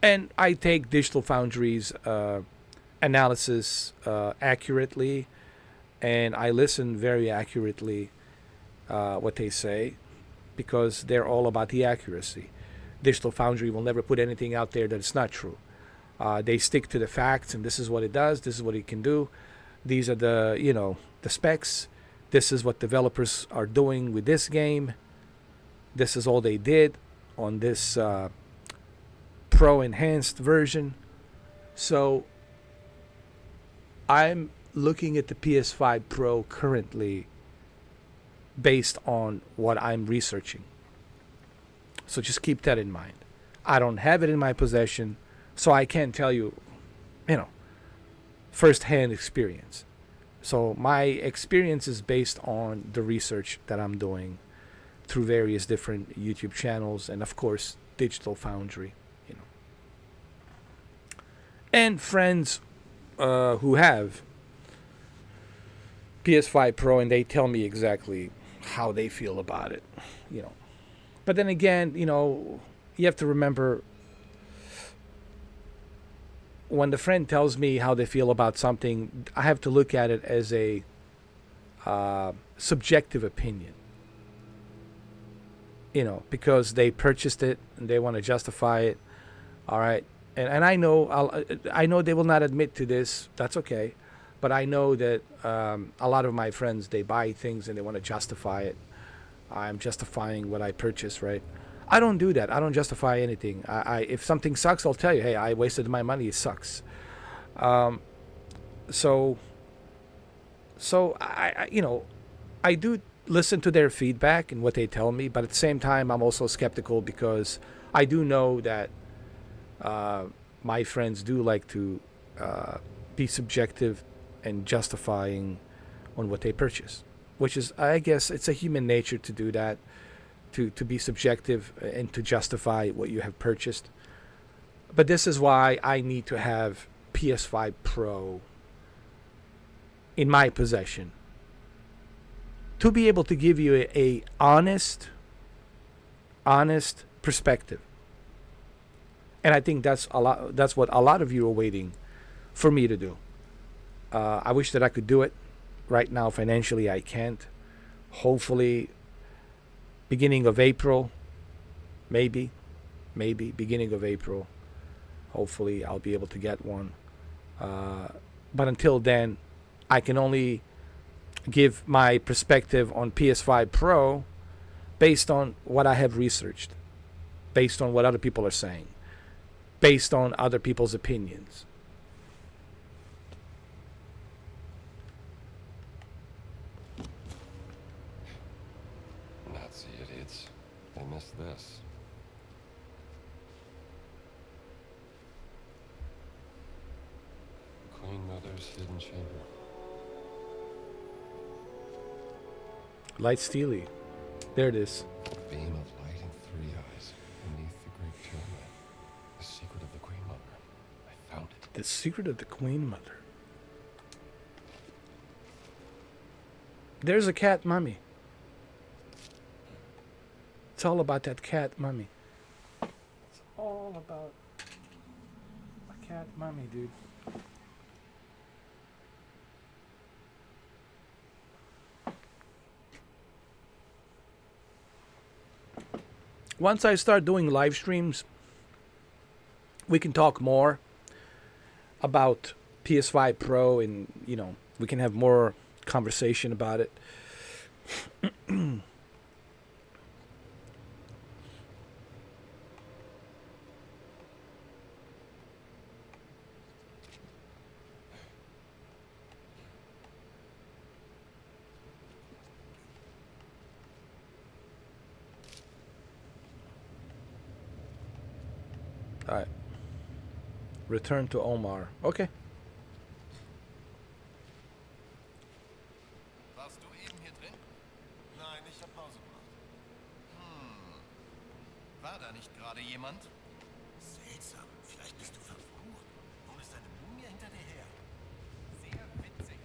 And I take Digital Foundry's analysis accurately, and I listen very accurately what they say, because they're all about the accuracy. Digital Foundry will never put anything out there that is not true. They stick to the facts, and this is what it does. This is what it can do. These are the specs. This is what developers are doing with this game. This is all they did on this Pro enhanced version. So I'm looking at the PS5 Pro currently based on what I'm researching. So just keep that in mind. I don't have it in my possession, so I can't tell you, first-hand experience. So my experience is based on the research that I'm doing through various different YouTube channels and, of course, Digital Foundry. And friends who have PS5 Pro, and they tell me exactly how they feel about it. But then again, you have to remember, when the friend tells me how they feel about something, I have to look at it as a subjective opinion. Because they purchased it and they want to justify it. All right, and I know they will not admit to this. That's okay, but I know that a lot of my friends, they buy things and they want to justify it. I'm justifying what I purchased, right? I don't do that. I don't justify anything. If something sucks, I'll tell you, hey, I wasted my money. It sucks. So I do listen to their feedback and what they tell me, but at the same time, I'm also skeptical, because I do know that my friends do like to be subjective and justifying on what they purchase, which is, I guess, it's a human nature to do that. To be subjective and to justify what you have purchased. But this is why I need to have PS5 Pro in my possession to be able to give you a honest perspective. And I think that's what a lot of you are waiting for me to do. I wish that I could do it. Right now, financially, I can't. Hopefully, beginning of April, maybe beginning of April, hopefully I'll be able to get one. But until then, I can only give my perspective on PS5 Pro based on what I have researched, based on what other people are saying, based on other people's opinions. Nazi idiots. They missed this. Queen Mother's hidden chamber. Light Steely. There it is. Beam of light in 3 eyes beneath the great pyramid. The secret of the Queen Mother. I found it. The secret of the Queen Mother. There's a cat mummy. It's all about that cat mummy. It's all about a cat mummy, dude. Once I start doing live streams, we can talk more about PS5 Pro, and we can have more conversation about it. All right. Return to Omar. Okay. Warst du eben hier drin? Nein, ich habe Pause gemacht. War da nicht gerade jemand? Seltsam. Vielleicht bist du verflucht. Warum ist eine Mumie hinter dir her? Sehr witzig.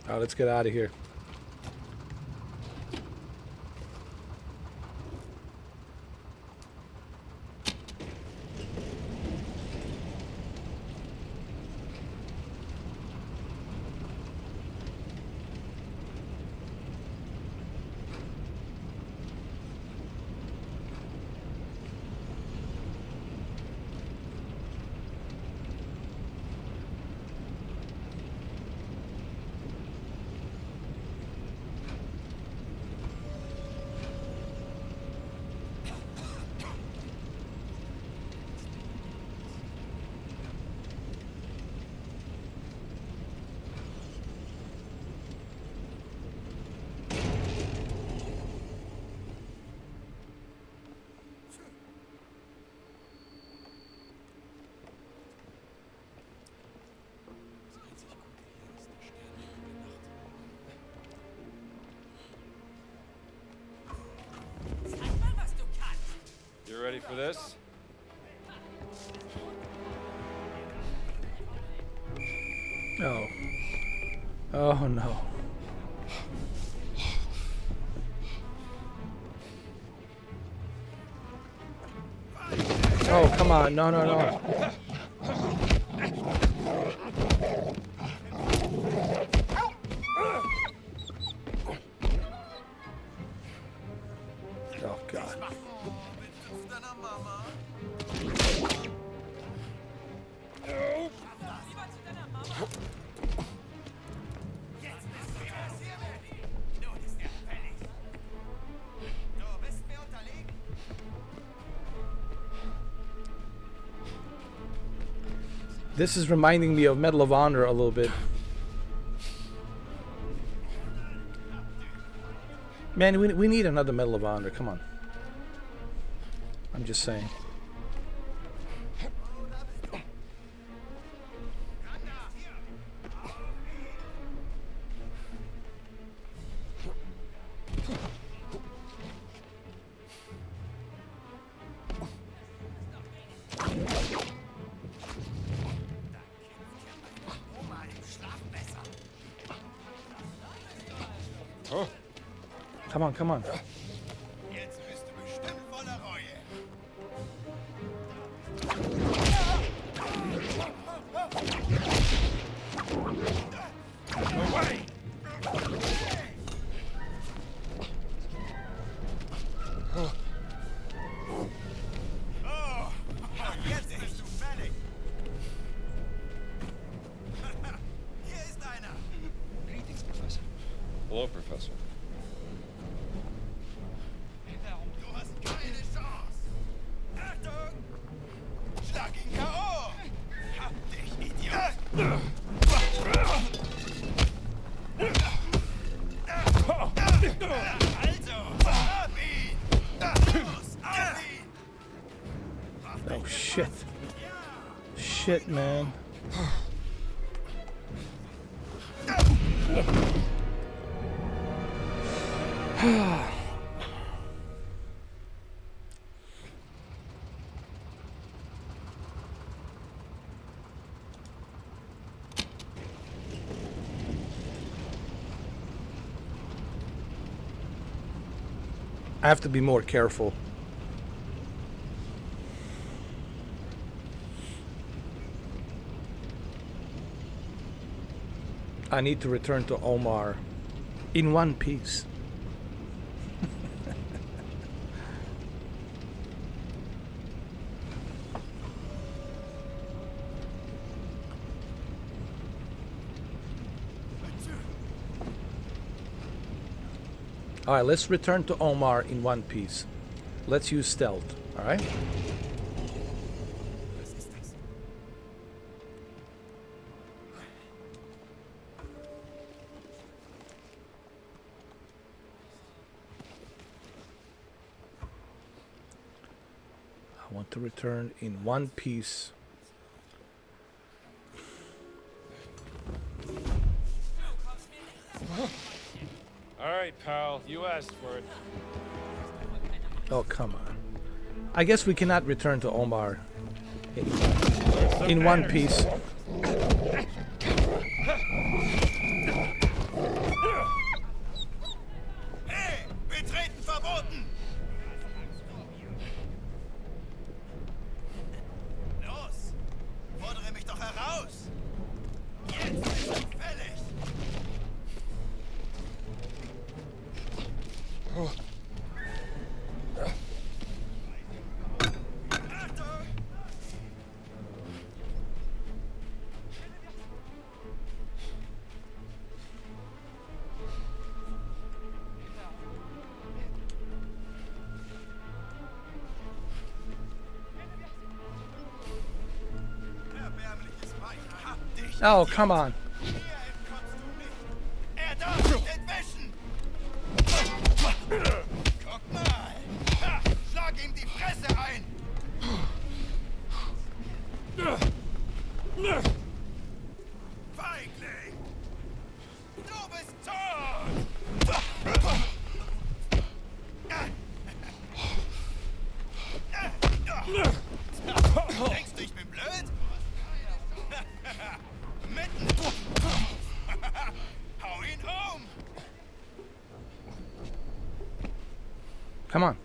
All right, let's get out of here. You ready for this? Oh. Oh no. Oh, come on. No, no, no. Oh, God. This is reminding me of Medal of Honor a little bit. Man, we need another Medal of Honor. Come on. I'm just saying. Come on, come on. Jetzt bist du bestimmt voller Reue. Away! Oh, jetzt bist du fertig. Hier ist einer. Hello, Professor. shit, man. I have to be more careful. I need to return to Omar in one piece. Alright, let's return to Omar in one piece. Let's use stealth, alright? Was ist das? I want to return in one piece. All right, pal. You asked for it. Oh, come on. I guess we cannot return to Omar in one piece. Hey, betreten verboten! Los, fordere mich doch heraus! Jetzt ist fällig! Achtung! Erbärmliches Weib, hab dich! Oh, come on. Hier entkommst du nicht! Er darf nicht entwischen! Guck mal! Ha, schlag ihm die Fresse ein! Feigling! Du bist tot! Denkst du, ich bin blöd? Mitten! Hau ihn um! Come on.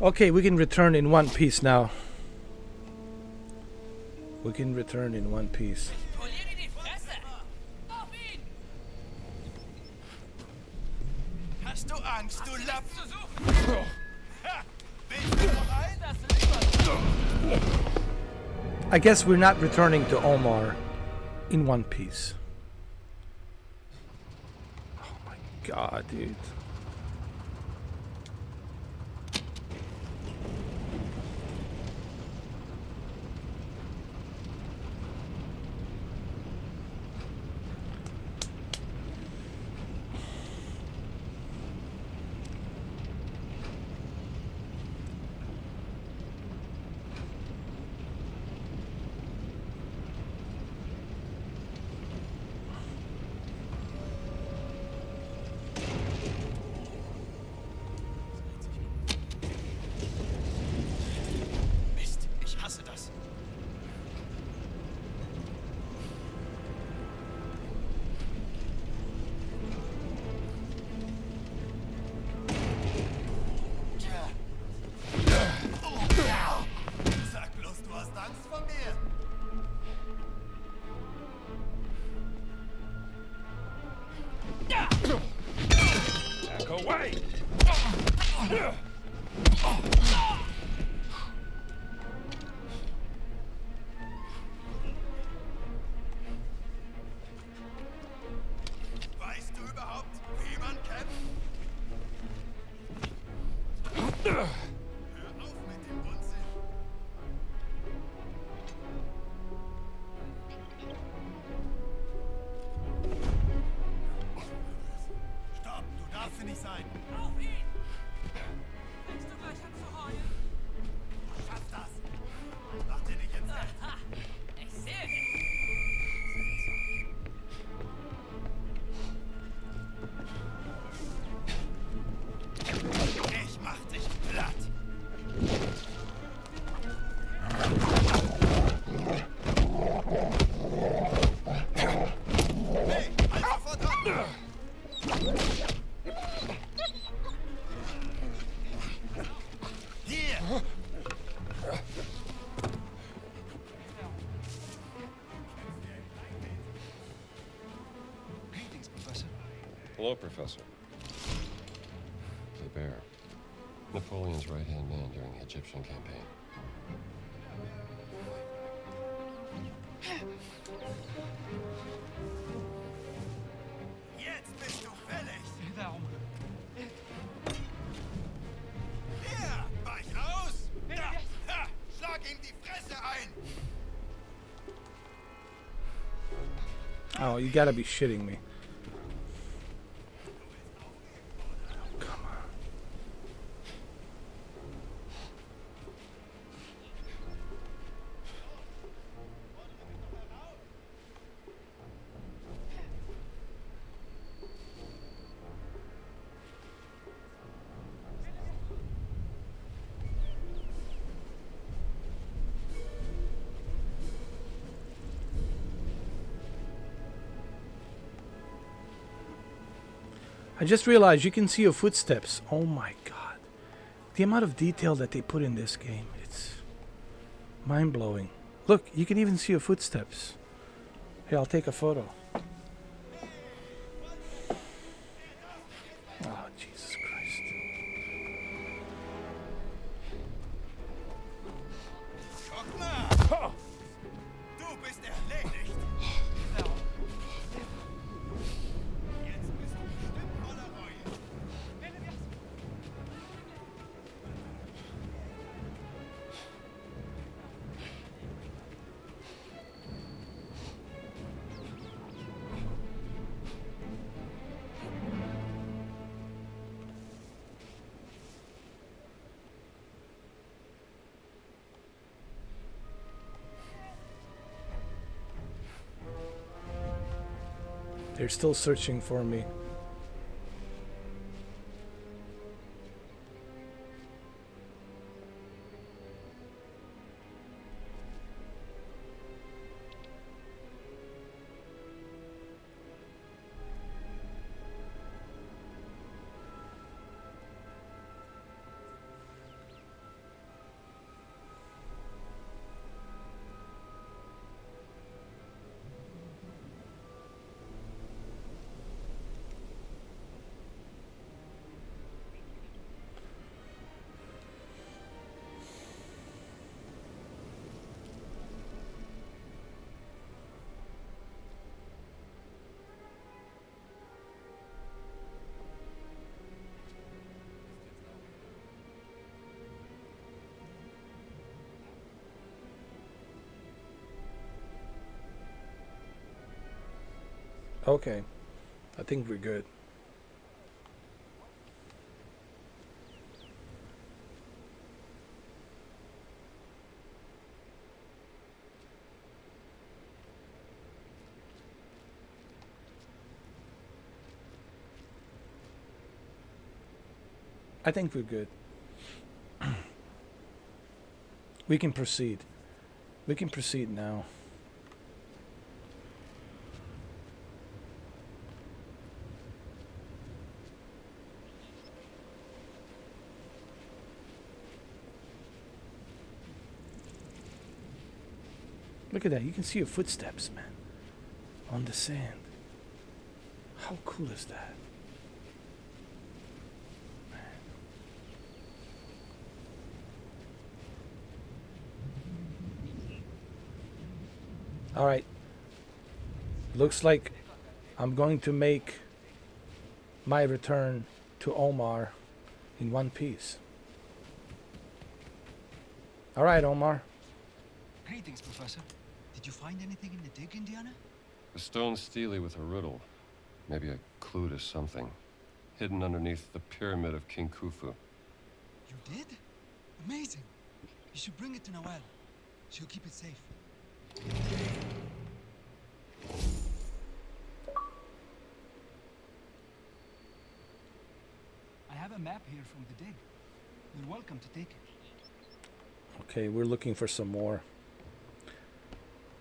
Okay, we can return in one piece now. We can return in one piece. Poliere die Fresse! Auf ihn! Hast du Angst, du Lapp? Zu suchen! Ha! Willst du noch ein? Das lieber! I guess we're not returning to Omar in one piece. Oh my god, dude. Mist, ich hasse das. Sag bloß, du hast Angst vor mir. Back away! Weißt du überhaupt, wie man kämpft? Hör auf mit dem Unsinn. sein. Auf ihn! Denkst du gleich an zu heulen? Schaff das. Mach dir nicht ins Hemd. Ha! Ich sehe dich! Ich mach dich platt. Hey, halt sofort an! Hier! Greetings, Professor. Hello, Professor. Kleber, Napoleon's right-hand man during the Egyptian campaign. Jetzt bist du fällig! Warum? Hier! Weich aus! Da! Ha! Schlag ihm die Fresse ein! Oh, you gotta be shitting me. Come on. I just realized you can see your footsteps. Oh my god. The amount of detail that they put in this game, it's mind-blowing. Look, you can even see your footsteps. Hey, I'll take a photo. Oh, Jesus Christ. Guck mal! Du bist erledigt! Jetzt bist du bestimmt voller Reue. They're still searching for me. Okay. I think we're good. I think we're good. We can proceed. We can proceed now. Look at that. You can see your footsteps, man. On the sand. How cool is that? All right. Looks like I'm going to make my return to Omar in one piece. All right, Omar. Greetings, Professor. Did you find anything in the dig, Indiana? A stone steely with a riddle. Maybe a clue to something. hidden underneath the pyramid of King Khufu. You did? Amazing. You should bring it to Nawal. She'll keep it safe. I have a map here from the dig. You're welcome to take it. Okay, we're looking for some more.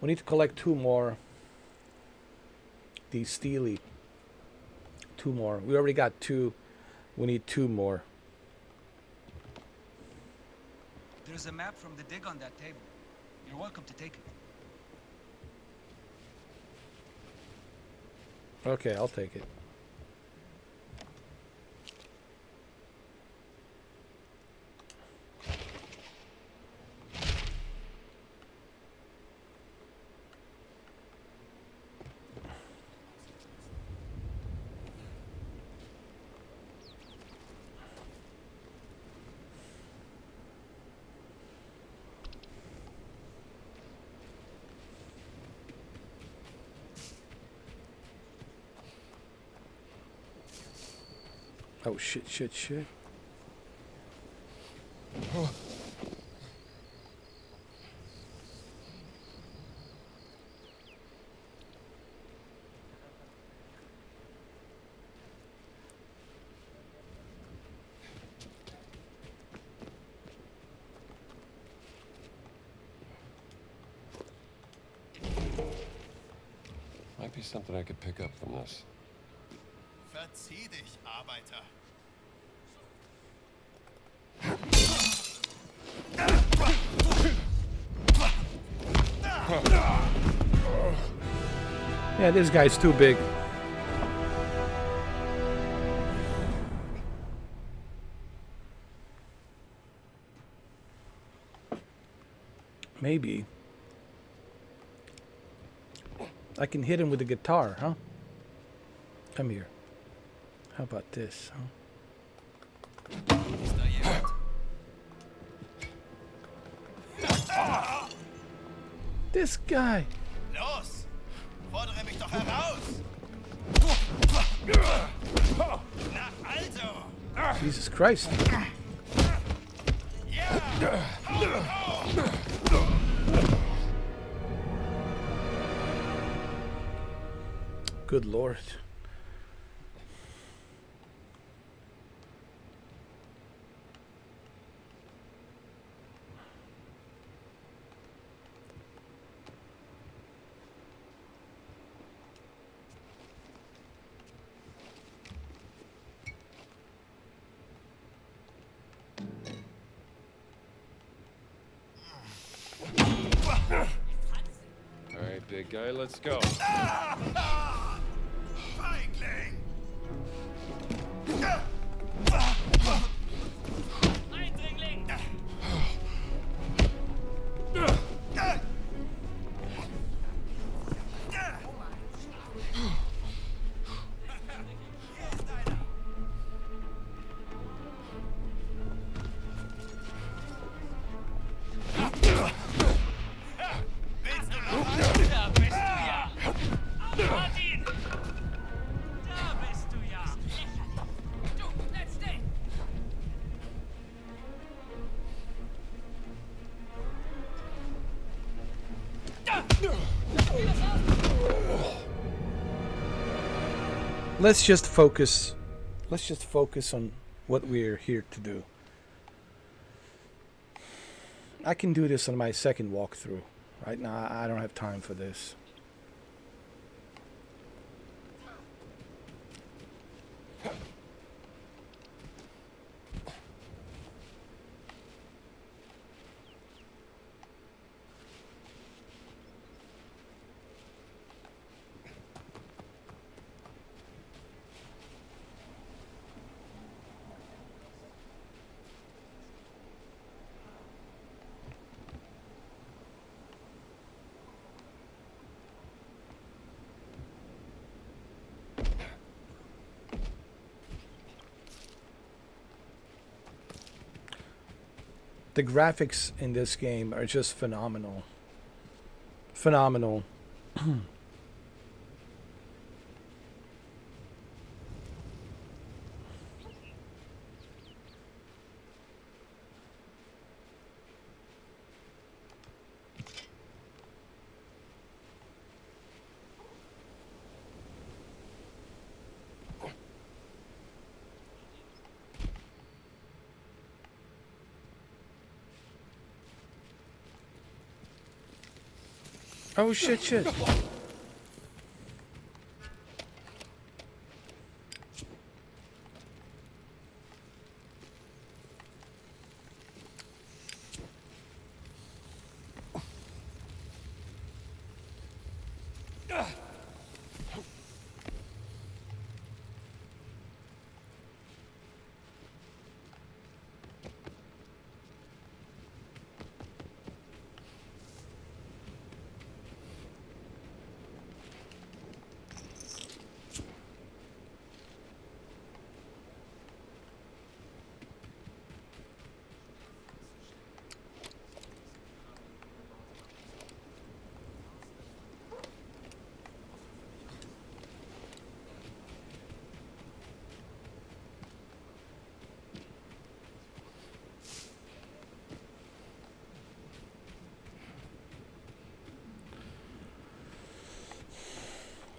We need to collect 2 more. These Steely. 2 more. We already got 2. We need 2 more. There's a map from the dig on that table. You're welcome to take it. Okay, I'll take it. Oh, shit. Might be something I could pick up from this. Verzieh dich, Arbeiter. Yeah, this guy's too big. Maybe I can hit him with the guitar, huh? Come here. How about this, huh? Ist da jemand? This guy. Los! Fordere mich doch heraus! Na also! Jesus Christ. Good Lord. All right, big guy, let's go. Feigling! Eindringling! Da bist du ja! Martin! Da bist du ja! Du, letzte! Let's just focus. Let's just focus on what we're here to do. I can do this on my second walkthrough. Right now, I don't have time for this. The graphics in this game are just phenomenal. Phenomenal. Oh shit, shit.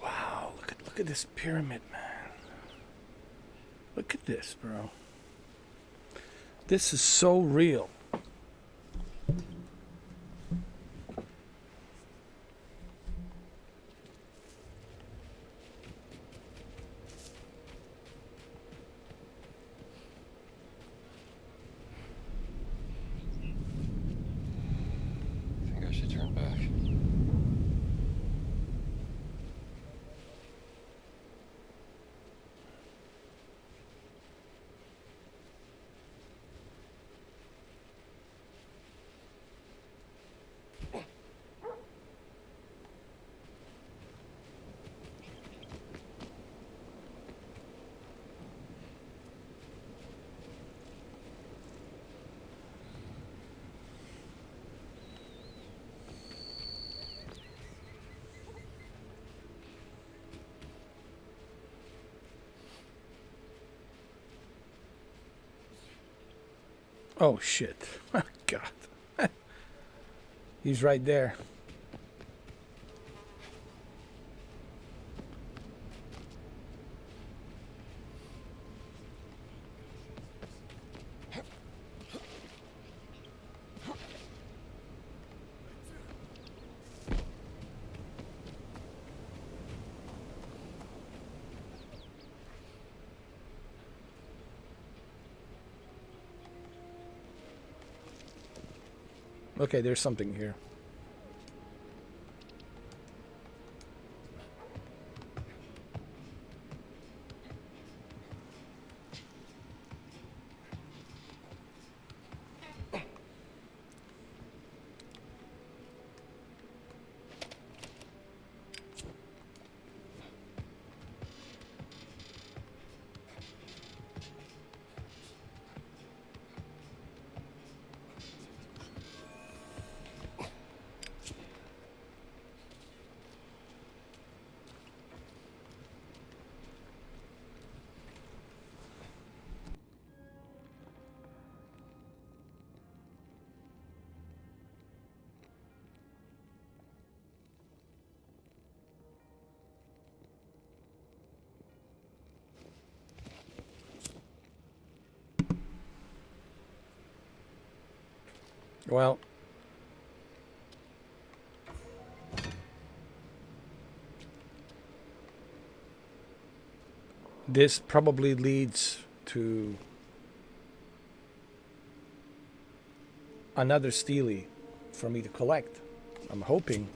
Wow, look at this pyramid, man. Look at this, bro. This is so real. I think I should turn back. Oh shit. God. He's right there. Okay, there's something here. Well, this probably leads to another Steely for me to collect. I'm hoping.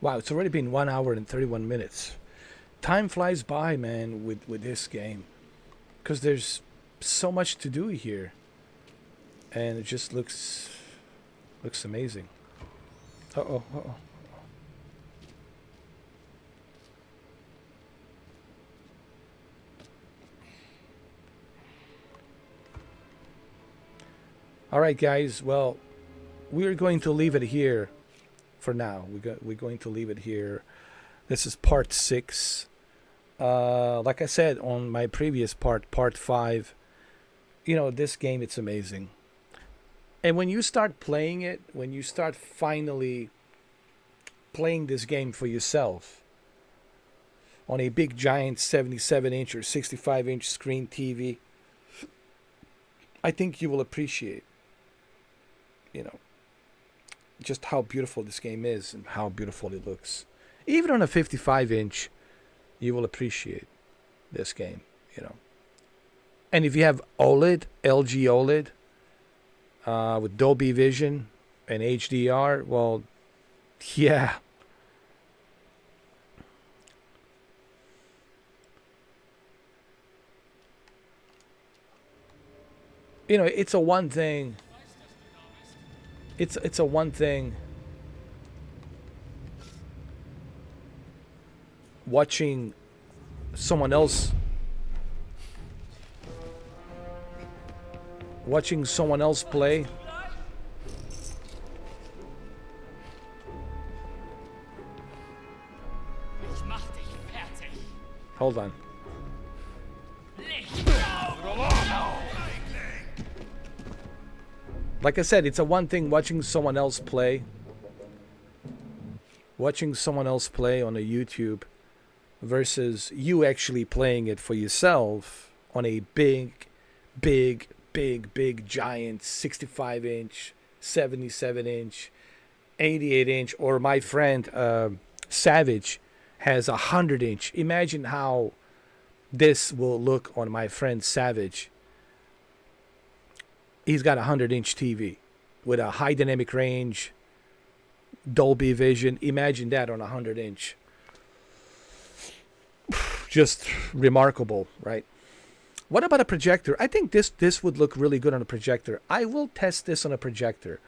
Wow, it's already been 1 hour and 31 minutes. Time flies by, man, with this game. Because there's so much to do here. And it just looks amazing. Uh-oh, uh-oh. Alright, guys, well, we're going to leave it here for now. We're going to leave it here. This is part 6. Like I said on my previous part 5, this game, it's amazing. And when you start playing it, when you start finally playing this game for yourself on a big giant 77-inch or 65-inch screen TV, I think you will appreciate, just how beautiful this game is and how beautiful it looks. Even on a 55-inch, you will appreciate this game, And if you have OLED, LG OLED, with Dolby Vision and HDR, well, yeah. It's a one thing. It's a one thing watching someone else play. Ich mach dich fertig. Hold on. Licht. Like I said, it's a one thing watching someone else play. Watching someone else play on a YouTube versus you actually playing it for yourself on a big giant 65-inch, 77-inch, 88-inch, or my friend Savage has a 100-inch. Imagine how this will look on my friend Savage. He's got a 100-inch TV with a high dynamic range, Dolby Vision. Imagine that on a 100-inch. Just remarkable, right? What about a projector? I think this would look really good on a projector. I will test this on a projector.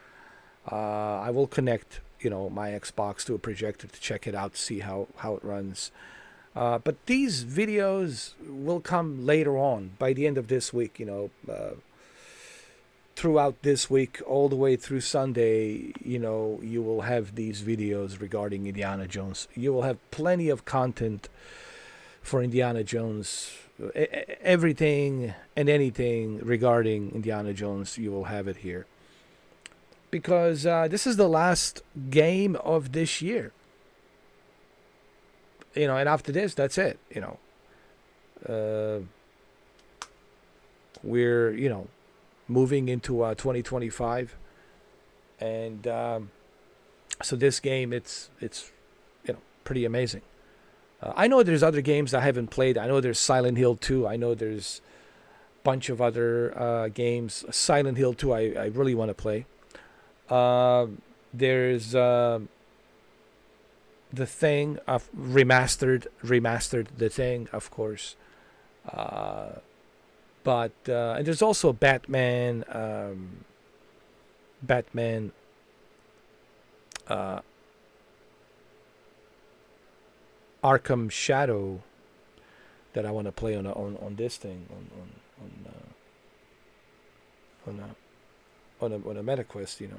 I will connect, my Xbox to a projector to check it out, see how it runs. But these videos will come later on, by the end of this week, throughout this week, all the way through Sunday, you will have these videos regarding Indiana Jones. You will have plenty of content for Indiana Jones. Everything and anything regarding Indiana Jones, you will have it here. Because this is the last game of this year. And after this, that's it. We're, moving into 2025. And so this game, it's pretty amazing. I know there's other games I haven't played. I know there's Silent Hill 2. I know there's a bunch of other games. Silent Hill 2 I really want to play. There's The Thing, remastered The Thing, of course. But and there's also Batman Arkham Shadow that I want to play on this thing on a MetaQuest,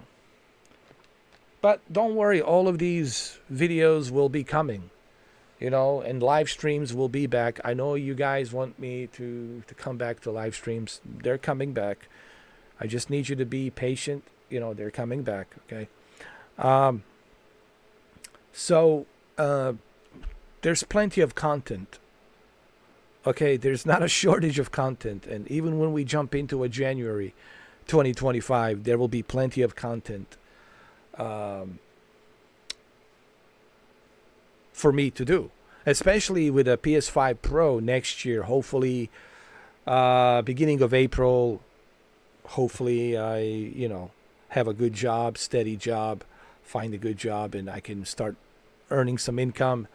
But don't worry, all of these videos will be coming, and live streams will be back. I know you guys want me to come back to live streams. They're coming back. I just need you to be patient. They're coming back. Okay. So there's plenty of content. Okay, there's not a shortage of content. And even when we jump into a January 2025, there will be plenty of content for me to do. Especially with a PS5 Pro next year. Hopefully, beginning of April, hopefully I, have a good job, steady job, find a good job, and I can start earning some income.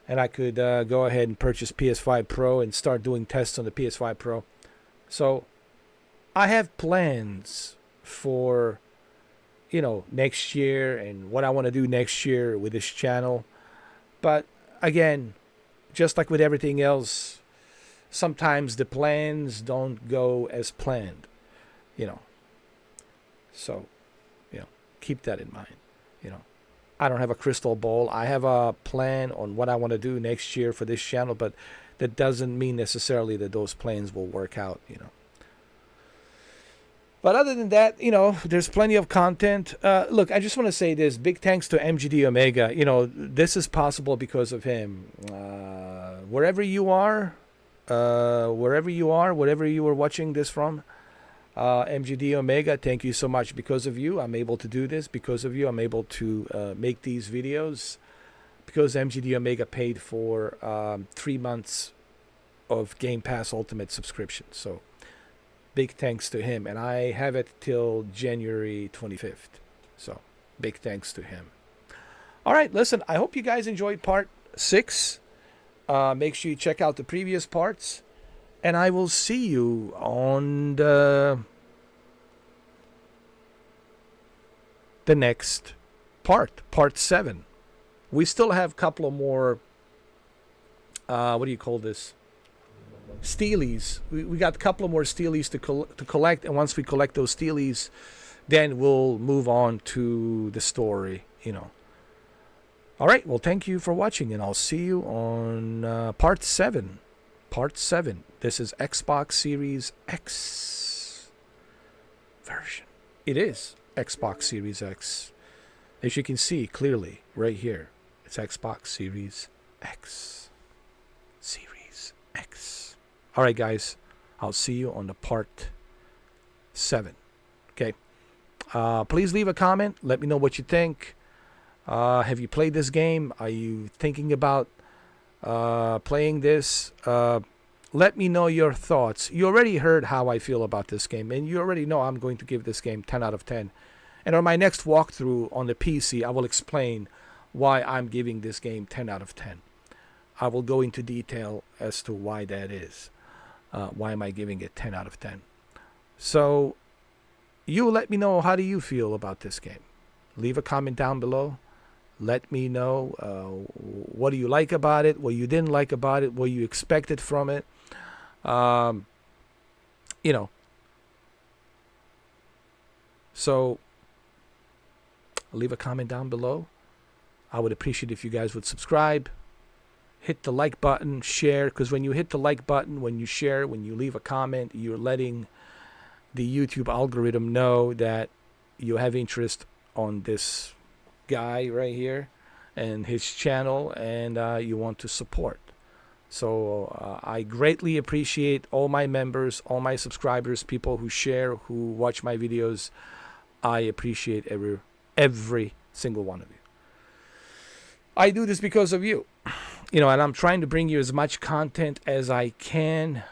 And I could go ahead and purchase PS5 Pro and start doing tests on the PS5 Pro. So I have plans for, next year and what I want to do next year with this channel. But again, just like with everything else, sometimes the plans don't go as planned, So, keep that in mind, I don't have a crystal ball. I have a plan on what I want to do next year for this channel, but that doesn't mean necessarily that those plans will work out, But other than that, there's plenty of content. Look, I just want to say this. Big thanks to MGD Omega. This is possible because of him. Wherever you are, whatever you are watching this from, MGD Omega, thank you so much. Because of you, I'm able to do this. Because of you, I'm able to make these videos. Because MGD Omega paid for 3 months of Game Pass Ultimate subscription. So big thanks to him. And I have it till January 25th. So big thanks to him. All right, listen, I hope you guys enjoyed part 6. Make sure you check out the previous parts. And I will see you on the next part 7. We still have a couple of more, what do you call this? Steelies. We got a couple of more Steelies to collect. And once we collect those Steelies, then we'll move on to the story, All right. Well, thank you for watching. And I'll see you on part 7. Part 7. This is Xbox Series X version. It is Xbox Series X. As you can see clearly right here. It's Xbox Series X. Series X. All right, guys. I'll see you on the part 7. Okay. Please leave a comment. Let me know what you think. Have you played this game? Are you thinking about playing this? Let me know your thoughts. You already heard how I feel about this game. And you already know I'm going to give this game 10 out of 10. And on my next walkthrough on the PC, I will explain why I'm giving this game 10 out of 10. I will go into detail as to why that is. Why am I giving it 10 out of 10? So, you let me know, how do you feel about this game? Leave a comment down below. Let me know what do you like about it, what you didn't like about it, what you expected from it. So, leave a comment down below. I would appreciate if you guys would subscribe, hit the like button, share, because when you hit the like button, when you share, when you leave a comment, you're letting the YouTube algorithm know that you have interest on this guy right here and his channel, and you want to support. So I greatly appreciate all my members, all my subscribers, people who share, who watch my videos. I appreciate every single one of you. I do this because of you, and I'm trying to bring you as much content as I can,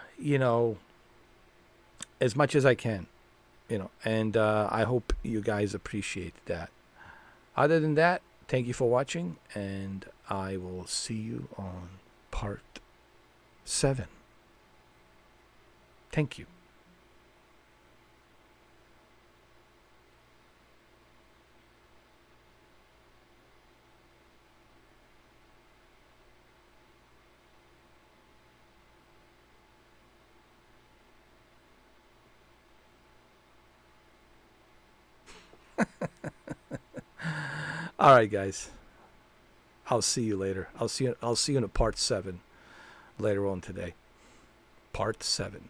as much as I can, and I hope you guys appreciate that. Other than that, thank you for watching, and I will see you on part 7. Thank you. All right, guys. I'll see you later. I'll see you in a part 7 later on today. Part 7.